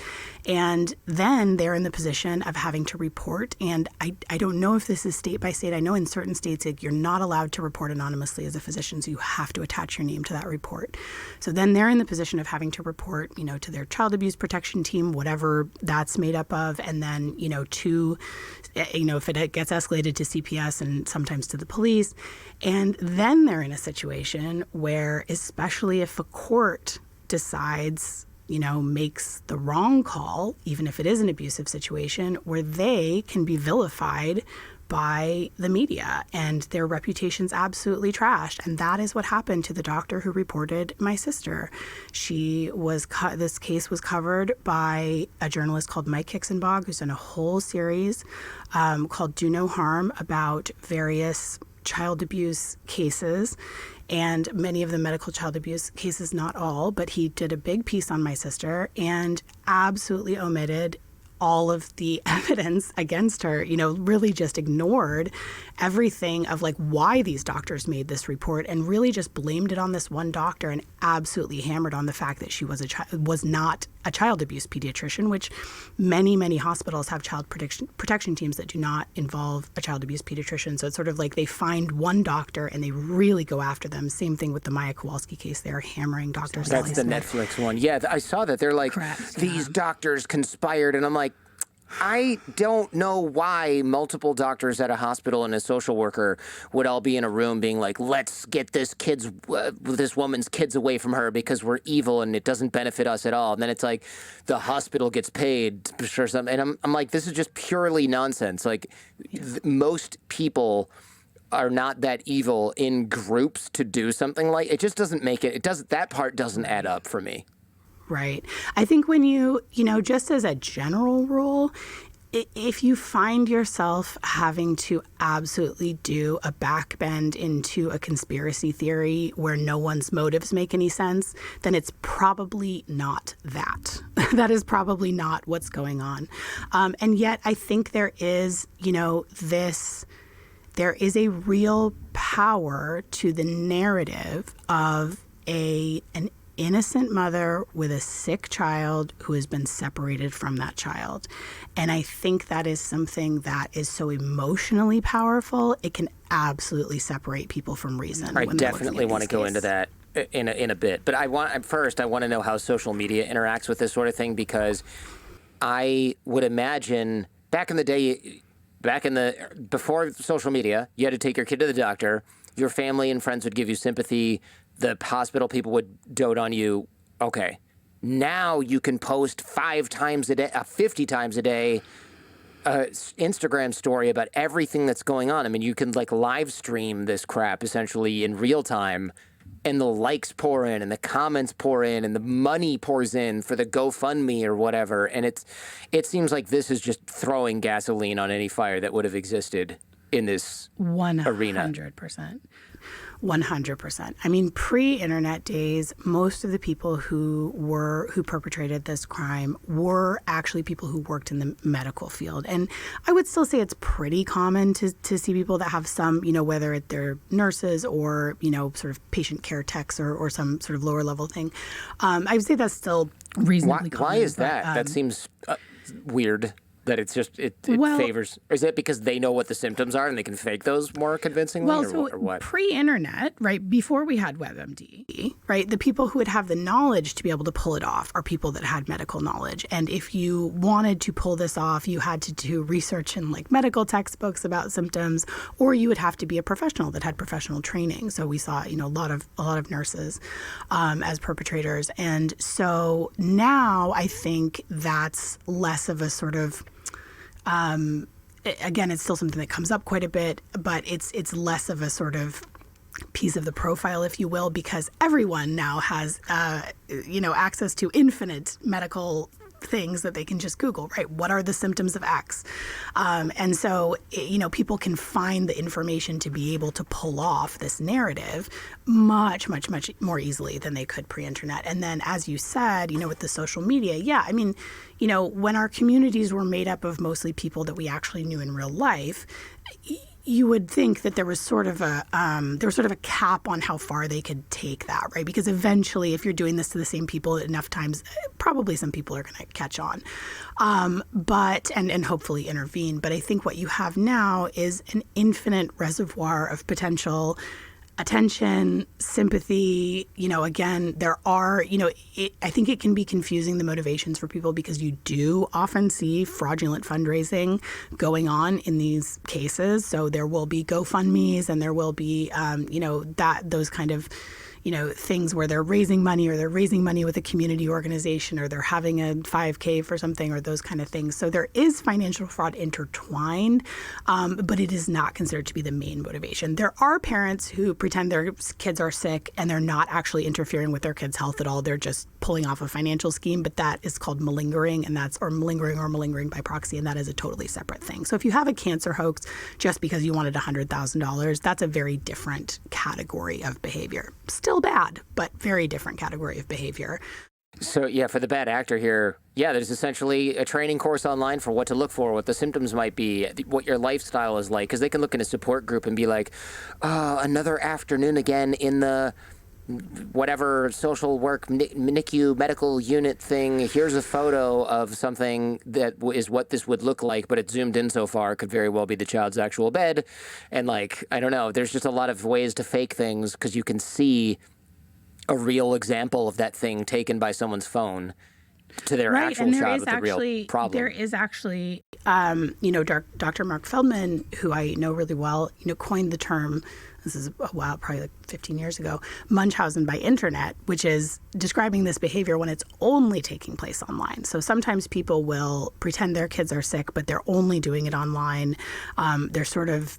S1: And then they're in the position of having to report. And I don't know if this is state by state. I know in certain states you're not allowed to report anonymously as a physician, so you have to attach your name to that report. So then they're in the position of having to report, to their child abuse protection team, whatever that's made up of, and then, if it gets escalated to CPS and sometimes to the police. And then they're in a situation where, especially if a court decides, makes the wrong call, even if it is an abusive situation, where they can be vilified by the media and their reputation's absolutely trashed. And that is what happened to the doctor who reported my sister. This case was covered by a journalist called Mike Hixenbog, who's done a whole series called Do No Harm about various child abuse cases, and many of the medical child abuse cases, not all, but he did a big piece on my sister and absolutely omitted all of the evidence against her, really just ignored everything of why these doctors made this report, and really just blamed it on this one doctor, and absolutely hammered on the fact that she was not a child abuse pediatrician, which many hospitals have child protection teams that do not involve a child abuse pediatrician. So it's sort of like they find one doctor and they really go after them. Same thing with the Maya Kowalski case. They're hammering doctors.
S2: That's the Netflix one. Yeah, I saw that. They're like, correct, these doctors conspired. And I'm like, I don't know why multiple doctors at a hospital and a social worker would all be in a room being like, let's get this woman's kids away from her because we're evil and it doesn't benefit us at all. And then it's like the hospital gets paid for something. And I'm like, this is just purely nonsense. Most people are not that evil in groups to do something like it. Just doesn't make it. That part doesn't add up for me.
S1: Right. I think when just as a general rule, if you find yourself having to absolutely do a backbend into a conspiracy theory where no one's motives make any sense, then it's probably not that. That is probably not what's going on. And yet I think there is, there is a real power to the narrative of an innocent mother with a sick child who has been separated from that child. And I think that is something that is so emotionally powerful, it can absolutely separate people from reason.
S2: I definitely want to go into that in a bit. But I want to know how social media interacts with this sort of thing, because I would imagine back in the day, before social media, you had to take your kid to the doctor. Your family and friends would give you sympathy. The hospital people would dote on you. Okay. Now you can post 5 times a day, 50 times a day, Instagram story about everything that's going on. I mean, you can like live stream this crap essentially in real time, and the likes pour in and the comments pour in and the money pours in for the GoFundMe or whatever. And it seems like this is just throwing gasoline on any fire that would have existed in this arena.
S1: 100%. 100%. I mean, pre-internet days, most of the people who perpetrated this crime were actually people who worked in the medical field. And I would still say it's pretty common to see people that have some, whether they're nurses or, sort of patient care techs or some sort of lower level thing. I would say that's still reasonably common.
S2: Why is that? That seems weird. That it's just, it favors, is it because they know what the symptoms are and they can fake those more convincingly, or what?
S1: Pre-internet, right, before we had WebMD, right, the people who would have the knowledge to be able to pull it off are people that had medical knowledge. And if you wanted to pull this off, you had to do research in like medical textbooks about symptoms, or you would have to be a professional that had professional training. So we saw, a lot of nurses as perpetrators. And so now I think that's less of a sort of, again, it's still something that comes up quite a bit, but it's less of a sort of piece of the profile, if you will, because everyone now has, access to infinite medical things that they can just Google, right? What are the symptoms of X? And so, people can find the information to be able to pull off this narrative much, much, much more easily than they could pre-internet. And then, as you said, with the social media, yeah, I mean, when our communities were made up of mostly people that we actually knew in real life, you would think that there was sort of a cap on how far they could take that, right? Because eventually, if you're doing this to the same people enough times, probably some people are going to catch on, but hopefully intervene. But I think what you have now is an infinite reservoir of potential attention, sympathy. Again, there are, I think it can be confusing, the motivations for people, because you do often see fraudulent fundraising going on in these cases. So there will be GoFundMes and there will be, those kind of, things where they're raising money, or they're raising money with a community organization, or they're having a 5K for something, or those kind of things. So there is financial fraud intertwined, but it is not considered to be the main motivation. There are parents who pretend their kids are sick and they're not actually interfering with their kids' health at all. They're just pulling off a financial scheme, but that is called malingering, or malingering by proxy, and that is a totally separate thing. So if you have a cancer hoax just because you wanted $100,000, that's a very different category of behavior. Still bad, but very different category of behavior.
S2: So, yeah, for the bad actor here, there's essentially a training course online for what to look for, what the symptoms might be, what your lifestyle is like, because they can look in a support group and be like, another afternoon again in the whatever social work NICU medical unit thing. Here's a photo of something that is what this would look like, but it's zoomed in so far. It could very well be the child's actual bed. And I don't know, there's just a lot of ways to fake things because you can see a real example of that thing taken by someone's phone to their actual child with a real problem.
S1: There is actually, Dr. Mark Feldman, who I know really well, coined the term, this is a while, probably like 15 years ago, Munchausen by internet, which is describing this behavior when it's only taking place online. So sometimes people will pretend their kids are sick, but they're only doing it online. They're sort of,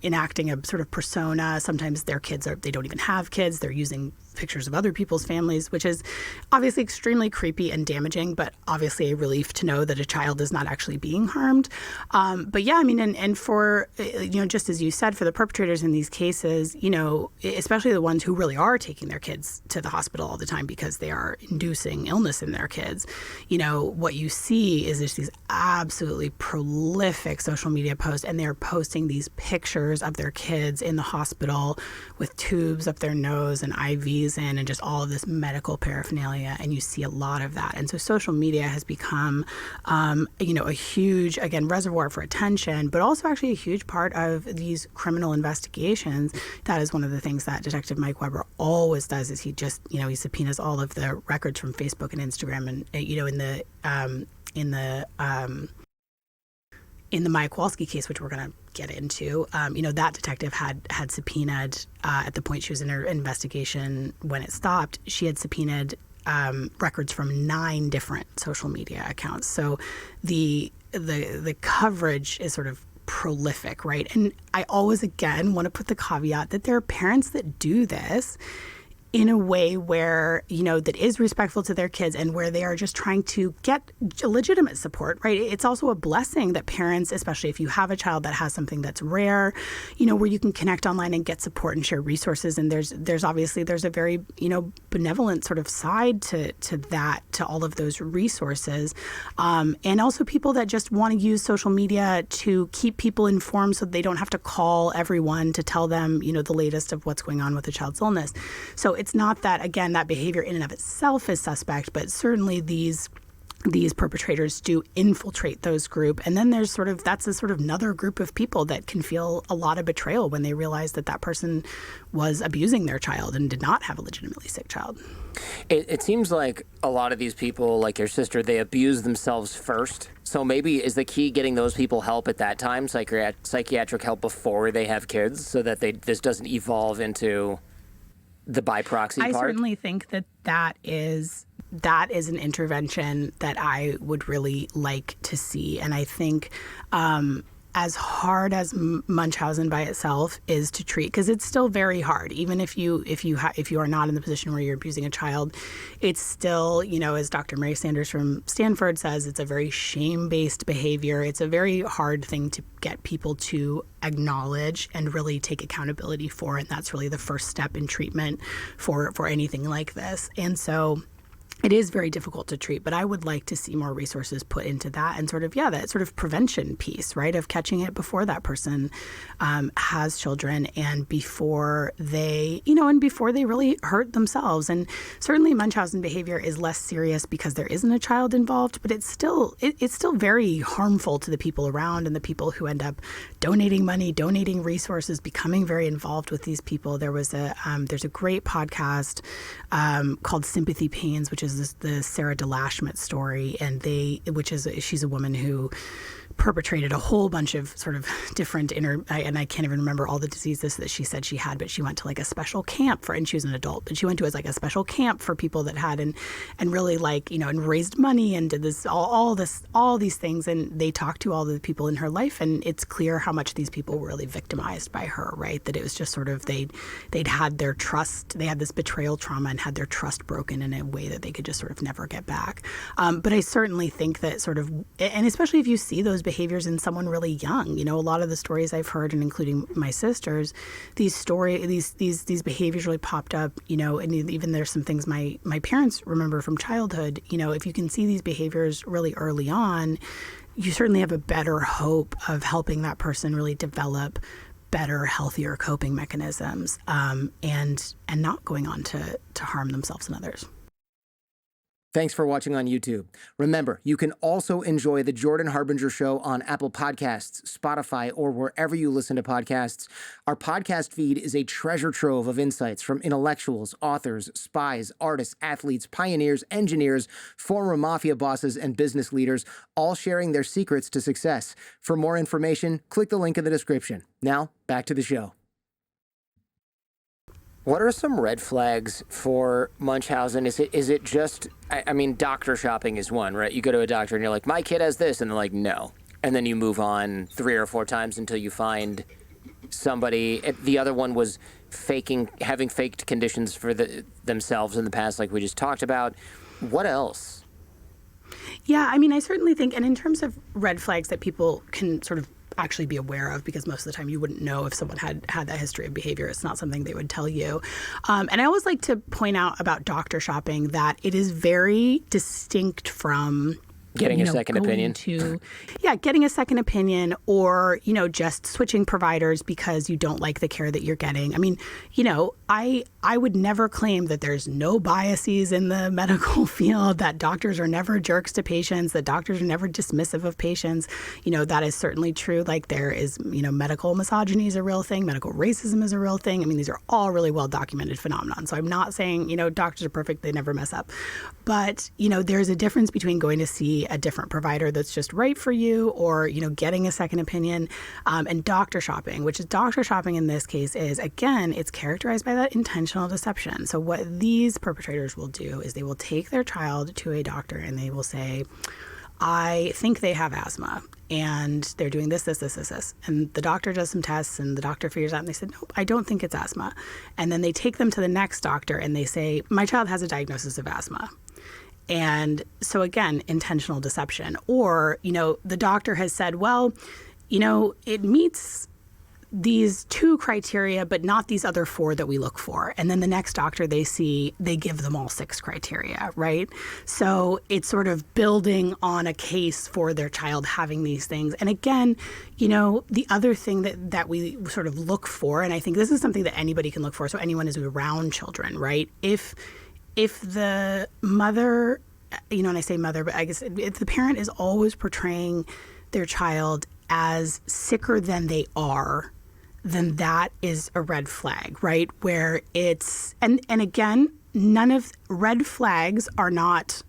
S1: enacting a sort of persona. Sometimes their kids they don't even have kids. They're using pictures of other people's families, which is obviously extremely creepy and damaging, but obviously a relief to know that a child is not actually being harmed. But yeah, I mean, and for, just as you said, for the perpetrators in these cases, especially the ones who really are taking their kids to the hospital all the time because they are inducing illness in their kids, what you see is just these absolutely prolific social media posts, and they're posting these pictures of their kids in the hospital with tubes up their nose and IVs in and just all of this medical paraphernalia, and you see a lot of that. And so social media has become, a huge, again, reservoir for attention, but also actually a huge part of these criminal investigations. That is one of the things things that Detective Mike Weber always does is he just, he subpoenas all of the records from Facebook and Instagram, and in the Maya Kowalski case, which we're going to get into, that detective had subpoenaed at the point she was in her investigation when it stopped. She had subpoenaed records from 9 different social media accounts. So the coverage is sort of prolific, right? And I always, again, want to put the caveat that there are parents that do this in a way where, that is respectful to their kids and where they are just trying to get legitimate support, right? It's also a blessing that parents, especially if you have a child that has something that's rare, where you can connect online and get support and share resources. And there's obviously a very, benevolent sort of side to that, to all of those resources. And also people that just want to use social media to keep people informed so they don't have to call everyone to tell them, the latest of what's going on with the child's illness. So it's not that, again, that behavior in and of itself is suspect, but certainly these perpetrators do infiltrate those group. And then that's a sort of another group of people that can feel a lot of betrayal when they realize that person was abusing their child and did not have a legitimately sick child.
S2: It seems like a lot of these people, like your sister, they abuse themselves first. So maybe is the key getting those people help at that time, psychiatric help before they have kids, so that this doesn't evolve into the by proxy part?
S1: I certainly think that is an intervention that I would really like to see. And I think as hard as Munchausen by itself is to treat, because it's still very hard, even if you are not in the position where you're abusing a child, it's still, as Dr. Mary Sanders from Stanford says, it's a very shame-based behavior. It's a very hard thing to get people to acknowledge and really take accountability for, and that's really the first step in treatment for anything like this. And so it is very difficult to treat, but I would like to see more resources put into that and that sort of prevention piece, right, of catching it before that person has children and before they, before they really hurt themselves. And certainly Munchausen behavior is less serious because there isn't a child involved, but it's still very harmful to the people around and the people who end up donating money, donating resources, becoming very involved with these people. There's a great podcast called Sympathy Pains, which is the Sarah DeLashmet story, and she's a woman who perpetrated a whole bunch of sort of different and I can't even remember all the diseases that she said she had, but she went to like a special camp and she was an adult, but she went to a special camp for people that had and really and raised money and did this all these things, and they talked to all the people in her life, and it's clear how much these people were really victimized by her, right? That it was just sort of they'd had their trust, they had this betrayal trauma and had their trust broken in a way that they could just sort of never get back. But I certainly think that sort of, and especially if you see those behaviors in someone really young, a lot of the stories I've heard, and including my sisters, these behaviors really popped up, and even there's some things my parents remember from childhood. If you can see these behaviors really early on, you certainly have a better hope of helping that person really develop better, healthier coping mechanisms, and not going on to harm themselves and others.
S2: Thanks for watching on YouTube. Remember, you can also enjoy The Jordan Harbinger Show on Apple Podcasts, Spotify, or wherever you listen to podcasts. Our podcast feed is a treasure trove of insights from intellectuals, authors, spies, artists, athletes, pioneers, engineers, former mafia bosses, and business leaders, all sharing their secrets to success. For more information, click the link in the description. Now, back to the show. What are some red flags for Munchausen? Is it just, I mean, doctor shopping is one, right? You go to a doctor and you're like, my kid has this, and they're like, no. And then you move on 3 or 4 times until you find somebody. The other one was having faked conditions for themselves in the past, like we just talked about. What else?
S1: Yeah, I mean, I certainly think, and in terms of red flags that people can sort of actually be aware of, because most of the time you wouldn't know if someone had that history of behavior. It's not something they would tell you. And I always like to point out about doctor shopping that it is very distinct from
S2: Getting a second opinion.
S1: Getting a second opinion, or, just switching providers because you don't like the care that you're getting. I mean, I would never claim that there's no biases in the medical field, that doctors are never jerks to patients, that doctors are never dismissive of patients. That is certainly true. Like there is, medical misogyny is a real thing. Medical racism is a real thing. I mean, these are all really well documented phenomenon. So I'm not saying, doctors are perfect. They never mess up. But, there's a difference between going to see a different provider that's just right for you, or, getting a second opinion, and doctor shopping, which is doctor shopping in this case is, again, it's characterized by that intentional deception. So what these perpetrators will do is they will take their child to a doctor and they will say, I think they have asthma and they're doing this. And the doctor does some tests and the doctor figures out and they said, nope, I don't think it's asthma. And then they take them to the next doctor and they say, my child has a diagnosis of asthma. And so again, intentional deception. Or, the doctor has said, well, it meets these 2 criteria, but not these other 4 that we look for. And then the next doctor they see, they give them all 6 criteria, right? So it's sort of building on a case for their child having these things. And again, the other thing that we sort of look for, and I think this is something that anybody can look for, so anyone is around children, right? If the mother, and I say mother, but I guess if the parent is always portraying their child as sicker than they are, then that is a red flag, right? Where it's, and again, none of red flags are not,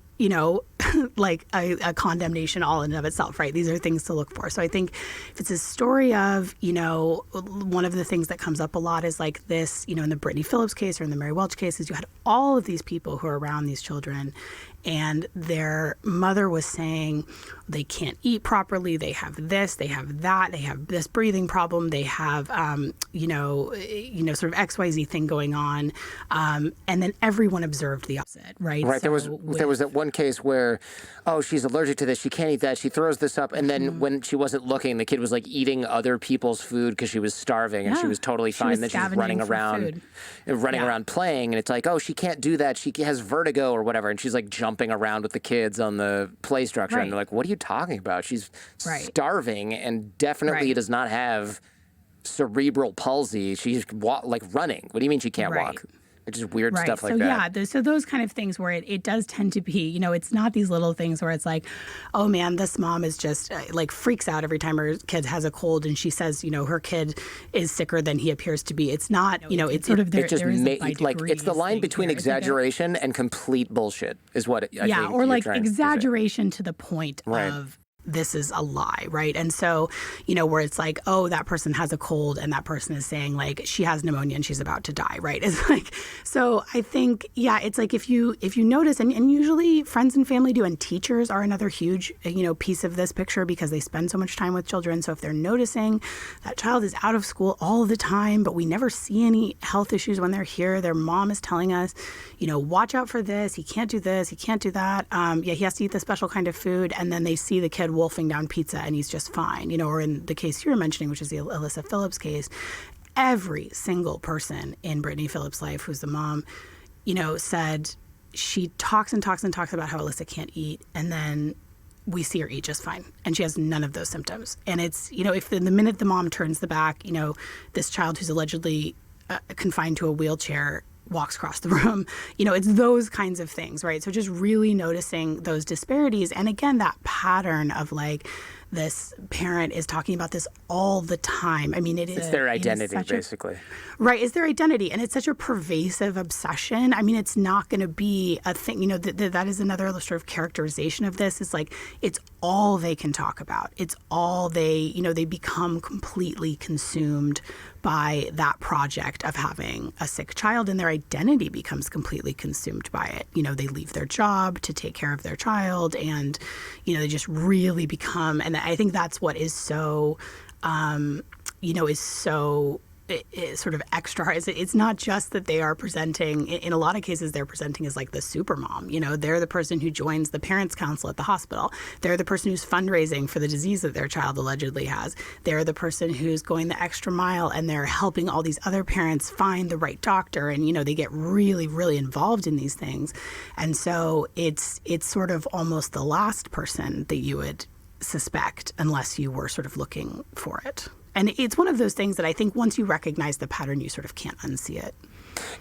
S1: like a condemnation all in and of itself, right? These are things to look for. So I think if it's a story of, one of the things that comes up a lot is like this, in the Brittany Phillips case or in the Mary Welch cases, you had all of these people who are around these children and their mother was saying they can't eat properly, they have this, they have that, they have this breathing problem, they have, sort of XYZ thing going on. And then everyone observed the opposite, right?
S2: Right.
S1: So
S2: there was that one case where, she's allergic to this, she can't eat that, she throws this up, and then when she wasn't looking, the kid was like eating other people's food because she was starving and she was totally fine. Then she's running around playing, and it's like, she can't do that, she has vertigo or whatever, and she's like jumping around with the kids on the play structure, and they're like, what are you talking about? She's starving and definitely does not have cerebral palsy. She's running. What do you mean she can't walk? It's just weird stuff like that.
S1: So those kind of things where it does tend to be, it's not these little things where it's like, oh man, this mom is just freaks out every time her kid has a cold and she says, her kid is sicker than he appears to be. It's not, it's sort of there.
S2: It's the line between exaggeration and complete bullshit is what I think
S1: or like exaggeration to the point of this is a lie, right? And so, where it's like, oh, that person has a cold and that person is saying like she has pneumonia and she's about to die, right? It's like, so I think, it's like if you notice, and usually friends and family do, and teachers are another huge, piece of this picture because they spend so much time with children. So if they're noticing that child is out of school all the time, but we never see any health issues when they're here, their mom is telling us, watch out for this, he can't do this, he can't do that. He has to eat this special kind of food. And then they see the kid wolfing down pizza and he's just fine, or in the case you were mentioning, which is the Alyssa Phillips case, every single person in Brittany Phillips' life who's the mom, said she talks and talks and talks about how Alyssa can't eat, and then we see her eat just fine and she has none of those symptoms. And it's, if the minute the mom turns the back, this child who's allegedly confined to a wheelchair walks across the room, it's those kinds of things, right? So just really noticing those disparities. And again, that pattern of like, this parent is talking about this all the time. I mean, it's
S2: their identity, basically.
S1: Right, it's their identity. And it's such a pervasive obsession. I mean, it's not going to be a thing, that is another sort of characterization of this. It's like, it's all they can talk about. It's all they become completely consumed by that project of having a sick child, and their identity becomes completely consumed by it. They leave their job to take care of their child, and, they just really become, and I think that's what is so, is so sort of extra. It's not just that they are presenting, in a lot of cases, they're presenting as like the super mom. You know, they're the person who joins the parents' council at the hospital. They're the person who's fundraising for the disease that their child allegedly has. They're the person who's going the extra mile, and they're helping all these other parents find the right doctor. And, you know, they get really, really involved in these things. And so it's sort of almost the last person that you would suspect unless you were sort of looking for it. And it's one of those things that I think once you recognize the pattern, you sort of can't unsee it.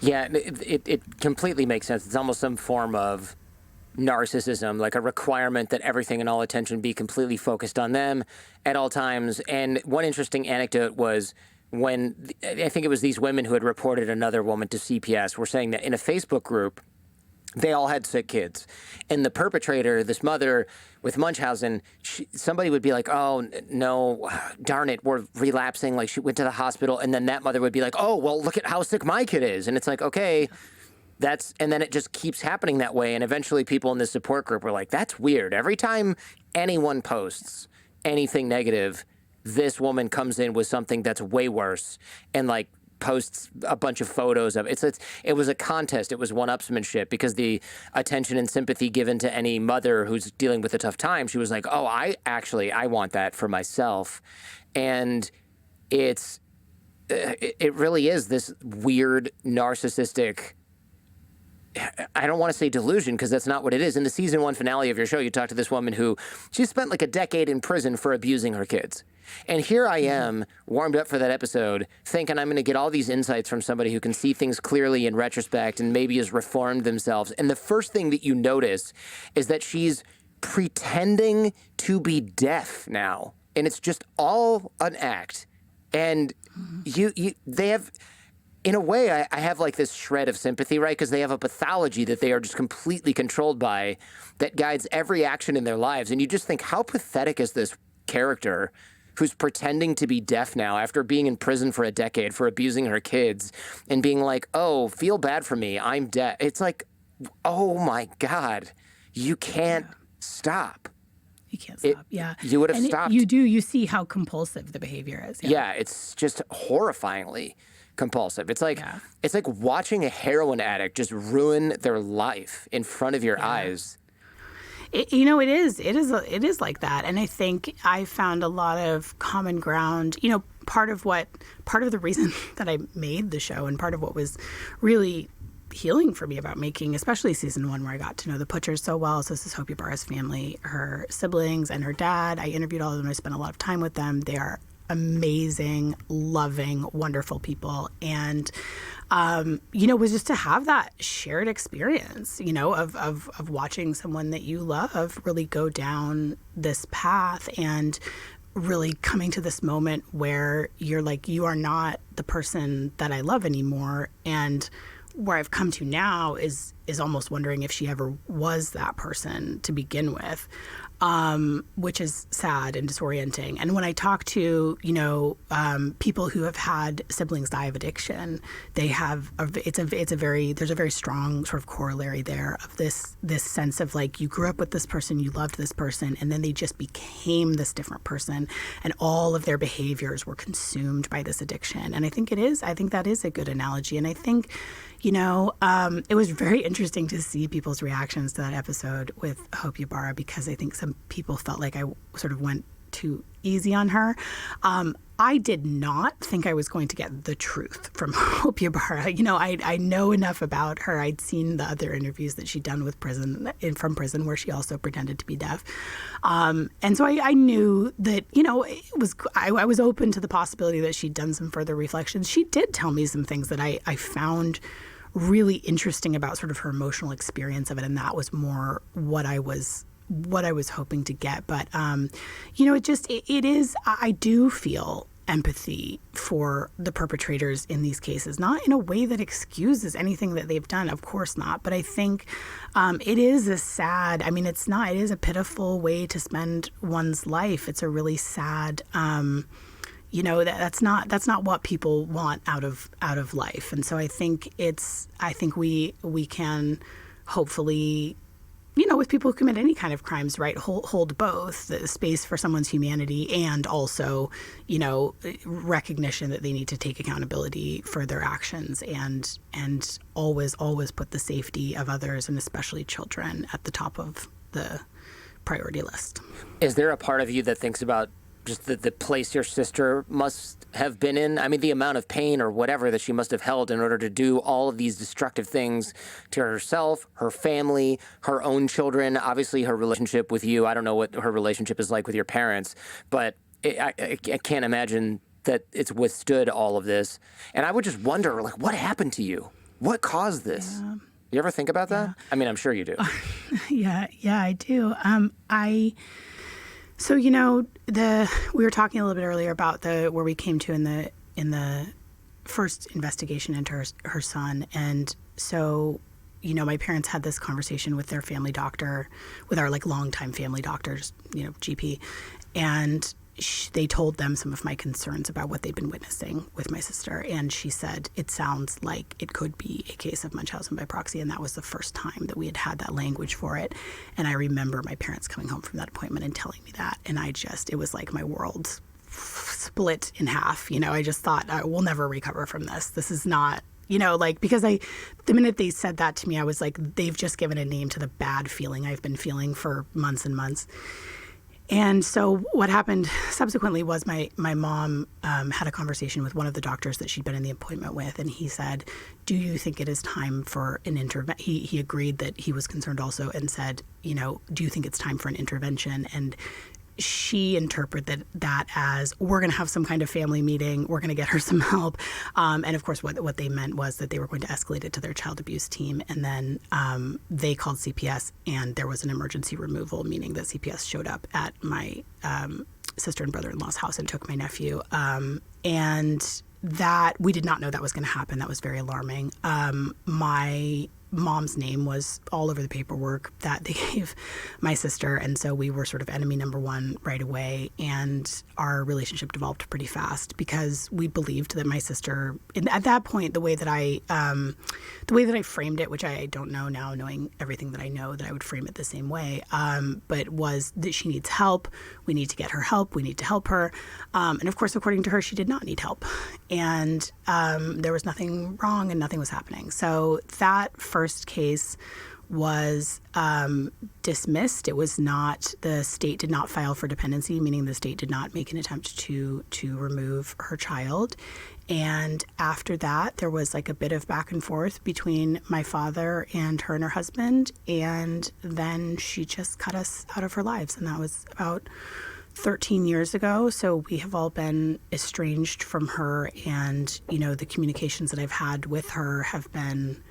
S2: Yeah, it completely makes sense. It's almost some form of narcissism, like a requirement that everything and all attention be completely focused on them at all times. And one interesting anecdote was when I think it was these women who had reported another woman to CPS were saying that in a Facebook group, they all had sick kids. And the perpetrator, this mother with Munchausen, somebody would be like, oh, no, darn it, we're relapsing. Like, she went to the hospital. And then that mother would be like, oh, well, look at how sick my kid is. And it's like, okay, and then it just keeps happening that way. And eventually people in this support group were like, that's weird. Every time anyone posts anything negative, this woman comes in with something that's way worse and like posts a bunch of photos of it. It was a contest. It was one-upsmanship because the attention and sympathy given to any mother who's dealing with a tough time, she was like, oh, I want that for myself. And it really is this weird narcissistic, I don't want to say delusion because that's not what it is. In the season 1 finale of your show, you talked to this woman who she spent like a decade in prison for abusing her kids. And here I am, warmed up for that episode, thinking I'm going to get all these insights from somebody who can see things clearly in retrospect and maybe has reformed themselves. And the first thing that you notice is that she's pretending to be deaf now. And it's just all an act. And they have... In a way, I have like this shred of sympathy, right? Because they have a pathology that they are just completely controlled by that guides every action in their lives. And you just think, how pathetic is this character who's pretending to be deaf now after being in prison for a decade for abusing her kids and being like, oh, feel bad for me, I'm deaf. It's like, oh my God, you can't stop.
S1: You can't stop.
S2: You would have stopped.
S1: You see how compulsive the behavior is.
S2: Yeah, it's just horrifyingly compulsive. It's like watching a heroin addict just ruin their life in front of your eyes.
S1: It is like that. And I think I found a lot of common ground. You know, part of the reason that I made the show and part of what was really healing for me about making, especially season 1, where I got to know the Putchers so well. So this is Hope Ybarra's family, her siblings and her dad. I interviewed all of them. I spent a lot of time with them. They are amazing, loving, wonderful people. And, was just to have that shared experience, of watching someone that you love really go down this path and really coming to this moment where you're like, you are not the person that I love anymore. And where I've come to now is almost wondering if she ever was that person to begin with. Which is sad and disorienting. And when I talk to, people who have had siblings die of addiction, there's a very strong sort of corollary there of this sense of like, you grew up with this person, you loved this person, and then they just became this different person, and all of their behaviors were consumed by this addiction. And I think that is a good analogy. And I think, it was very interesting to see people's reactions to that episode with Hope Ybarra, because I think some people felt like I sort of went too easy on her. I did not think I was going to get the truth from Hope Ybarra. I know enough about her. I'd seen the other interviews that she'd done from prison where she also pretended to be deaf. And so I knew that, I was open to the possibility that she'd done some further reflections. She did tell me some things that I found really interesting about sort of her emotional experience of it. And that was more what I was hoping to get. But, it is, I do feel empathy for the perpetrators in these cases, not in a way that excuses anything that they've done, of course not. But I think it is it is a pitiful way to spend one's life. It's a really sad, that's not what people want out of life. And so I think we can hopefully with people who commit any kind of crimes, right, hold both the space for someone's humanity and also, recognition that they need to take accountability for their actions and always put the safety of others and especially children at the top of the priority list.
S2: Is there a part of you that thinks about just the place your sister must have been in? I mean, the amount of pain or whatever that she must have held in order to do all of these destructive things to herself, her family, her own children, obviously her relationship with you. I don't know what her relationship is like with your parents, but I can't imagine that it's withstood all of this. And I would just wonder, like, what happened to you? What caused this?
S1: Yeah.
S2: You ever think about that? I mean, I'm sure you do.
S1: Yeah, I do. So, we were talking a little bit earlier about where we came to in the first investigation into her son. And so, my parents had this conversation with their family doctor, with our longtime family doctors, GP. And they told them some of my concerns about what they'd been witnessing with my sister. And she said, it sounds like it could be a case of Munchausen by proxy. And that was the first time that we had that language for it. And I remember my parents coming home from that appointment and telling me that. And it was like my world split in half. I just thought, we'll never recover from this. This is not, because the minute they said that to me, I was like, they've just given a name to the bad feeling I've been feeling for months and months. And so what happened subsequently was my mom had a conversation with one of the doctors that she'd been in the appointment with, and he said, do you think it is time for an intervention? He agreed that he was concerned also and said, do you think it's time for an intervention? And she interpreted that as, we're going to have some kind of family meeting, we're going to get her some help. And of course, what they meant was that they were going to escalate it to their child abuse team. And then they called CPS and there was an emergency removal, meaning that CPS showed up at my sister and brother-in-law's house and took my nephew. And that, we did not know that was going to happen. That was very alarming. My mom's name was all over the paperwork that they gave my sister. And so we were sort of enemy number one right away. And our relationship developed pretty fast because we believed that my sister, at that point, the way that I framed it, which I don't know now, knowing everything that I know, that I would frame it the same way, but was that she needs help. We need to get her help. We need to help her. And of course, according to her, she did not need help. And there was nothing wrong and nothing was happening. So that first case was dismissed. It was not, the state did not file for dependency, meaning the state did not make an attempt to remove her child. And after that, there was a bit of back and forth between my father and her husband. And then she just cut us out of her lives. And that was about 13 years ago. So we have all been estranged from her. And, the communications that I've had with her have been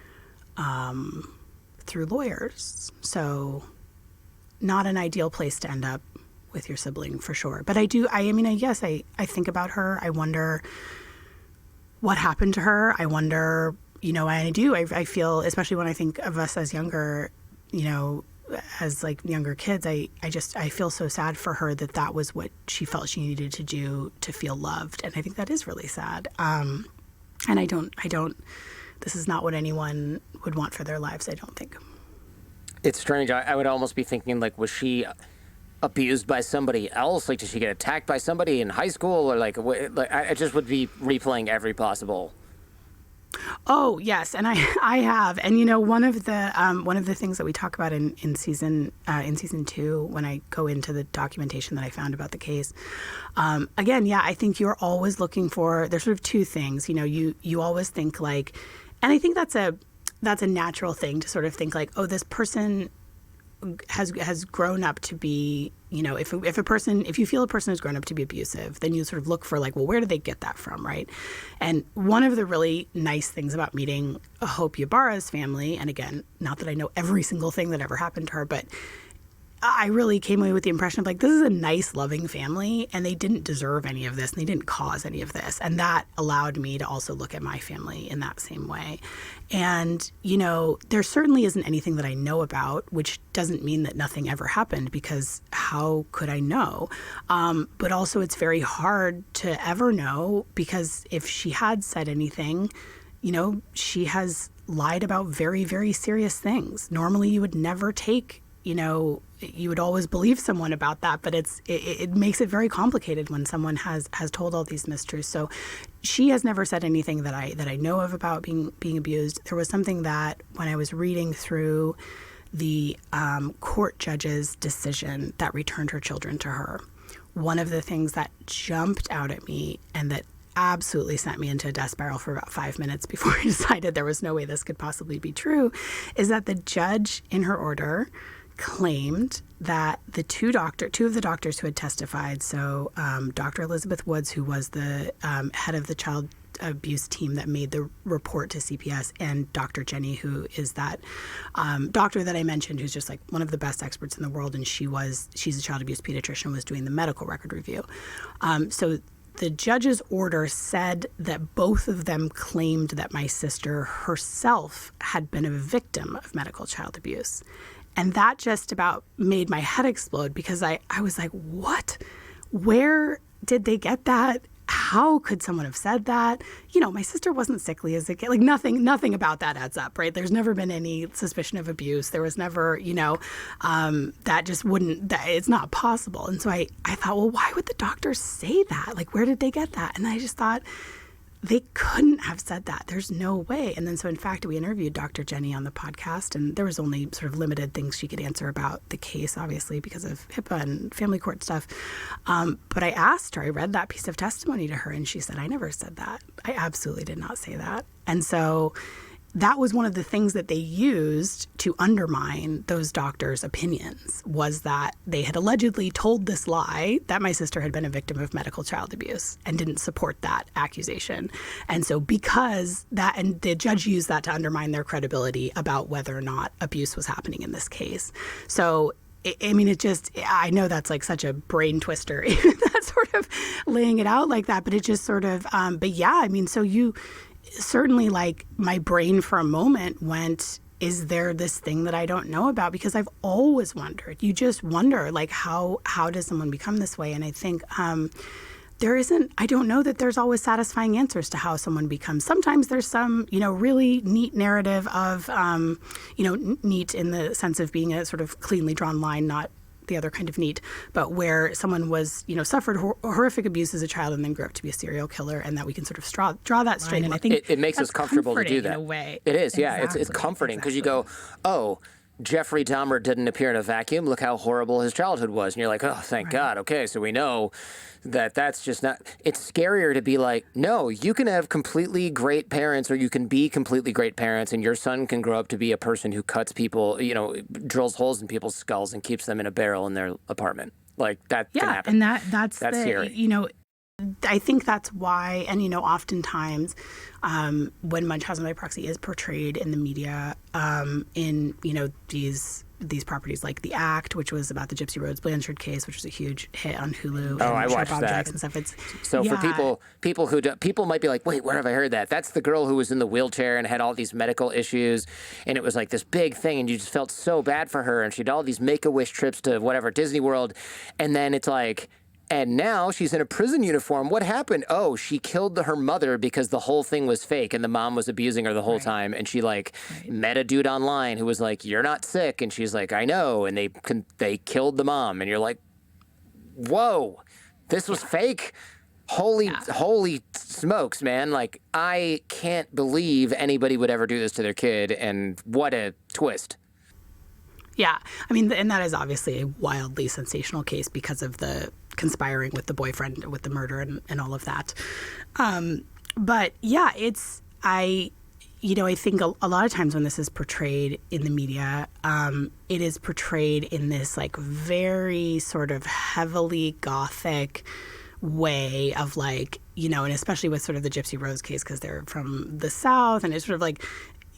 S1: through lawyers. So not an ideal place to end up with your sibling for sure. But I think about her. I wonder what happened to her. I wonder, I feel, especially when I think of us as younger, as younger kids, I feel so sad for her that was what she felt she needed to do to feel loved. And I think that is really sad. And I don't, this is not what anyone would want for their lives, I don't think.
S2: It's strange. I would almost be thinking, was she abused by somebody else? Did she get attacked by somebody in high school? Or I just would be replaying every possible.
S1: Oh, yes. And I have. And, one of the things that we talk about in season 2, when I go into the documentation that I found about the case, again, yeah, I think you're always looking for, there's sort of two things, you always think and I think that's a natural thing to sort of think oh, this person has grown up to be, if you feel a person has grown up to be abusive, then you sort of look for well, where did they get that from, right? And one of the really nice things about meeting Hope Ybarra's family, and again, not that I know every single thing that ever happened to her, but I really came away with the impression of this is a nice, loving family, and they didn't deserve any of this, and they didn't cause any of this. And that allowed me to also look at my family in that same way. And, there certainly isn't anything that I know about, which doesn't mean that nothing ever happened, because how could I know? But also it's very hard to ever know, because if she had said anything, she has lied about very, very serious things. Normally you would never take you would always believe someone about that, but it makes it very complicated when someone has told all these mistruths. So she has never said anything that I know of about being abused. There was something that when I was reading through the court judge's decision that returned her children to her, one of the things that jumped out at me and that absolutely sent me into a death spiral for about 5 minutes before I decided there was no way this could possibly be true, is that the judge in her order claimed that the two of the doctors who had testified, so Dr. Elizabeth Woods, who was the head of the child abuse team that made the report to CPS, and Dr. Jenny, who is that doctor that I mentioned, who's just like one of the best experts in the world, and she's a child abuse pediatrician, was doing the medical record review. So the judge's order said that both of them claimed that my sister herself had been a victim of medical child abuse. And that just about made my head explode, because I was like, what? Where did they get that? How could someone have said that? My sister wasn't sickly as a kid. Like nothing about that adds up, right? There's never been any suspicion of abuse. There was never, that just wouldn't, it's not possible. And so I thought, well, why would the doctors say that? Like, where did they get that? And I just thought, they couldn't have said that. There's no way. And then so in fact, we interviewed Dr. Jenny on the podcast, and there was only sort of limited things she could answer about the case, obviously, because of HIPAA and family court stuff. But I asked her, I read that piece of testimony to her, and she said, I never said that. I absolutely did not say that. And so that was one of the things that they used to undermine those doctors' opinions, was that they had allegedly told this lie that my sister had been a victim of medical child abuse and didn't support that accusation. And so because that, and the judge used that to undermine their credibility about whether or not abuse was happening in this case. So I know that's like such a brain twister, that sort of laying it out like that, but it just sort of, so certainly, like, my brain for a moment went, is there this thing that I don't know about? Because I've always wondered. You just wonder, like, how does someone become this way? And I think I don't know that there's always satisfying answers to how someone becomes. Sometimes there's some, really neat narrative of, neat in the sense of being a sort of cleanly drawn line, not the other kind of neat, but where someone was, suffered horrific abuse as a child and then grew up to be a serial killer, and that we can sort of draw that straight. And I think
S2: it makes us comfortable to do that.
S1: In a way.
S2: It is, yeah.
S1: Exactly.
S2: It's comforting because you go, oh, Jeffrey Dahmer didn't appear in a vacuum. Look how horrible his childhood was. And you're like, oh, thank God. Okay, so we know that's just not... It's scarier to be like, no, you can have completely great parents, or you can be completely great parents, and your son can grow up to be a person who cuts people, drills holes in people's skulls and keeps them in a barrel in their apartment. Like, that can happen.
S1: And that's
S2: scary.
S1: I think that's why, and oftentimes when Munchausen by proxy is portrayed in the media, in these properties like The Act, which was about the Gypsy Rose Blanchard case, which was a huge hit on Hulu.
S2: Oh, I watched that.
S1: And stuff.
S2: For people might be like, wait, where have I heard that? That's the girl who was in the wheelchair and had all these medical issues, and it was like this big thing, and you just felt so bad for her, and she had all these Make-A-Wish trips to whatever, Disney World, and then it's like... And now she's in a prison uniform. What happened? Oh, she killed her mother because the whole thing was fake and the mom was abusing her the whole time. And she met a dude online who was like, "You're not sick." And she's like, "I know." And they killed the mom. And you're like, whoa, this was fake. Holy smokes, man. Like, I can't believe anybody would ever do this to their kid. And what a twist.
S1: Yeah. And that is obviously a wildly sensational case because of the conspiring with the boyfriend, with the murder and all of that. But yeah, I think a lot of times when this is portrayed in the media, it is portrayed in this like very sort of heavily gothic way of like, and especially with sort of the Gypsy Rose case, because they're from the South, and it's sort of like,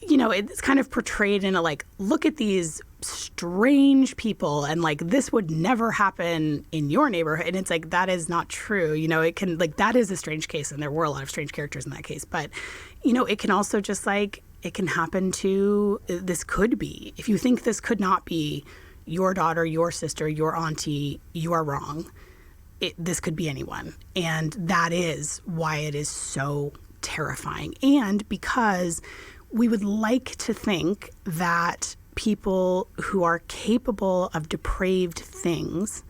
S1: it's kind of portrayed in a like, look at these strange people, and like this would never happen in your neighborhood. And it's like, that is not true. It can, like, that is a strange case, and there were a lot of strange characters in that case. But, it can also just like, it can happen to, this could be, if you think this could not be your daughter, your sister, your auntie, you are wrong. This could be anyone. And that is why it is so terrifying. And because we would like to think that people who are capable of depraved things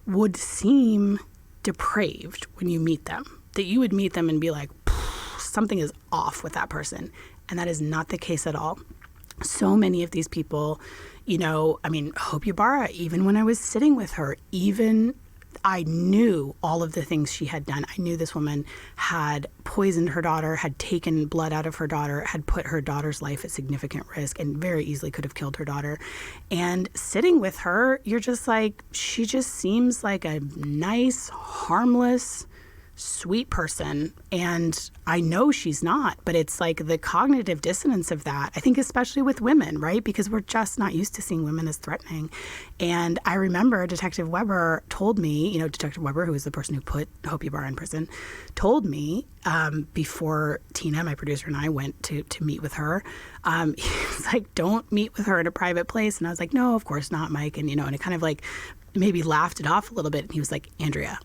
S1: would seem depraved when you meet them. That you would meet them and be like, something is off with that person. And that is not the case at all. So many of these people, Hope Ybarra, even when I was sitting with her, I knew all of the things she had done. I knew this woman had poisoned her daughter, had taken blood out of her daughter, had put her daughter's life at significant risk, and very easily could have killed her daughter. And sitting with her, you're just like, she just seems like a nice, harmless, sweet person. And I know she's not, but it's like the cognitive dissonance of that, I think, especially with women, right? Because we're just not used to seeing women as threatening. And I remember Detective Weber told me, Detective Weber, who was the person who put Hope Ybarra in prison, told me before Tina, my producer, and I went to meet with her, he was like, don't meet with her in a private place. And I was like, no, of course not, Mike. And, and it kind of like maybe laughed it off a little bit. And he was like, Andrea,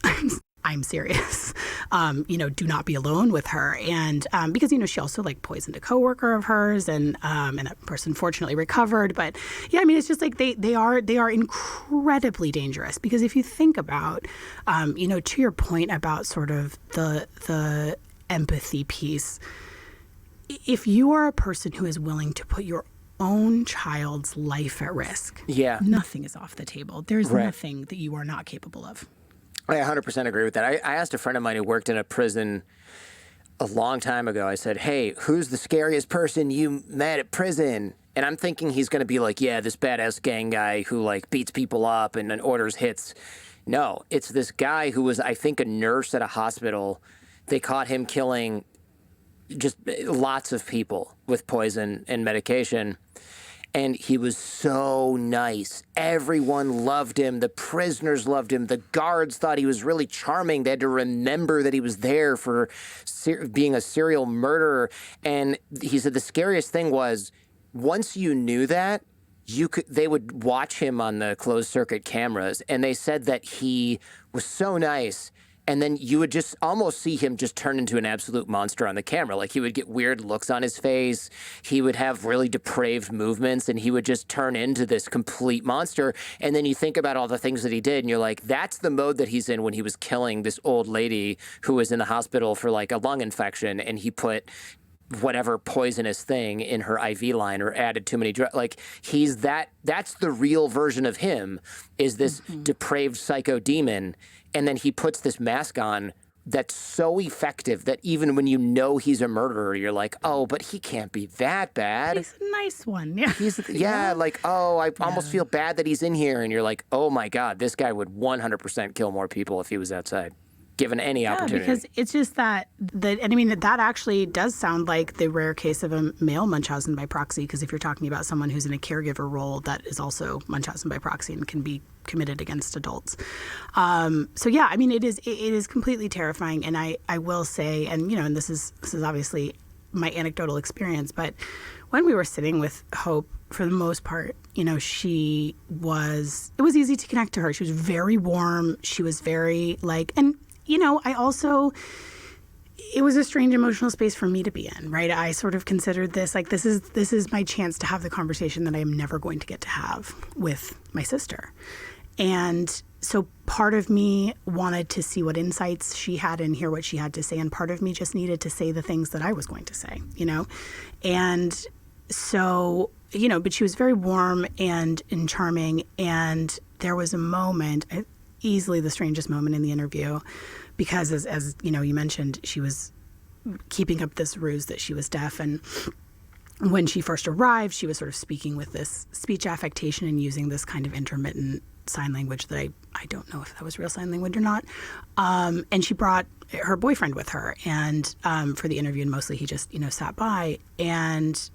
S1: I'm serious. Do not be alone with her. And because, she also like poisoned a coworker of hers, and that person fortunately recovered. But yeah, it's just like they are incredibly dangerous, because if you think about, to your point about sort of the empathy piece, if you are a person who is willing to put your own child's life at risk, nothing is off the table. There's nothing that you are not capable of.
S2: I 100% agree with that. I asked a friend of mine who worked in a prison a long time ago. I said, hey, who's the scariest person you met at prison? And I'm thinking he's going to be like, yeah, this badass gang guy who like beats people up and then orders hits. No, it's this guy who was, I think, a nurse at a hospital. They caught him killing just lots of people with poison and medication. And he was so nice. Everyone loved him. The prisoners loved him. The guards thought he was really charming. They had to remember that he was there for being a serial murderer. And he said the scariest thing was, once you knew that, they would watch him on the closed circuit cameras. And they said that he was so nice. And then you would just almost see him just turn into an absolute monster on the camera. Like, he would get weird looks on his face. He would have really depraved movements, and he would just turn into this complete monster. And then you think about all the things that he did, and you're like, that's the mode that he's in when he was killing this old lady who was in the hospital for like a lung infection, and he put whatever poisonous thing in her IV line or added too many drugs. Like, that's the real version of him, is this depraved psycho demon. And then he puts this mask on that's so effective that even when he's a murderer, you're like, oh, but he can't be that bad.
S1: He's a nice one. Yeah.
S2: I almost feel bad that he's in here. And you're like, oh my God, this guy would 100% kill more people if he was outside, given any opportunity.
S1: Because it's just that actually does sound like the rare case of a male Munchausen by proxy, because if you're talking about someone who's in a caregiver role, that is also Munchausen by proxy and can be committed against adults. It is completely terrifying. And I will say, and this is obviously my anecdotal experience, but when we were sitting with Hope, for the most part, it was easy to connect to her. She was very warm. She was very it was a strange emotional space for me to be in, right? I sort of considered this like, this is my chance to have the conversation that I am never going to get to have with my sister. And so part of me wanted to see what insights she had and hear what she had to say. And part of me just needed to say the things that I was going to say, And so, but she was very warm and charming. And there was a moment, easily the strangest moment in the interview, because as you mentioned, she was keeping up this ruse that she was deaf. And when she first arrived, she was sort of speaking with this speech affectation and using this kind of intermittent sign language that I don't know if that was real sign language or not. And she brought her boyfriend with her, and for the interview, and mostly he just sat by. And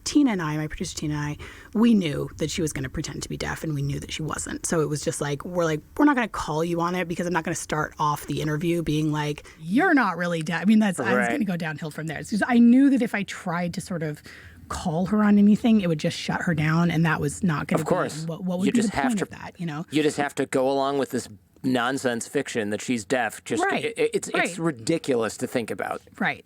S1: Tina and I, my producer Tina and I, we knew that she was going to pretend to be deaf, and we knew that she wasn't. So it was just like, we're not going to call you on it, because I'm not going to start off the interview being like, you're not really deaf. I was going to go downhill from there. It's just, I knew that if I tried to sort of call her on anything, it would just shut her down, and that was not going to be.
S2: Of course.
S1: What would
S2: You
S1: be
S2: just
S1: the
S2: have
S1: point
S2: to-
S1: of that? You know.
S2: You just have to go along with this nonsense fiction that she's deaf. Just
S1: Right.
S2: It's ridiculous to think about.
S1: Right.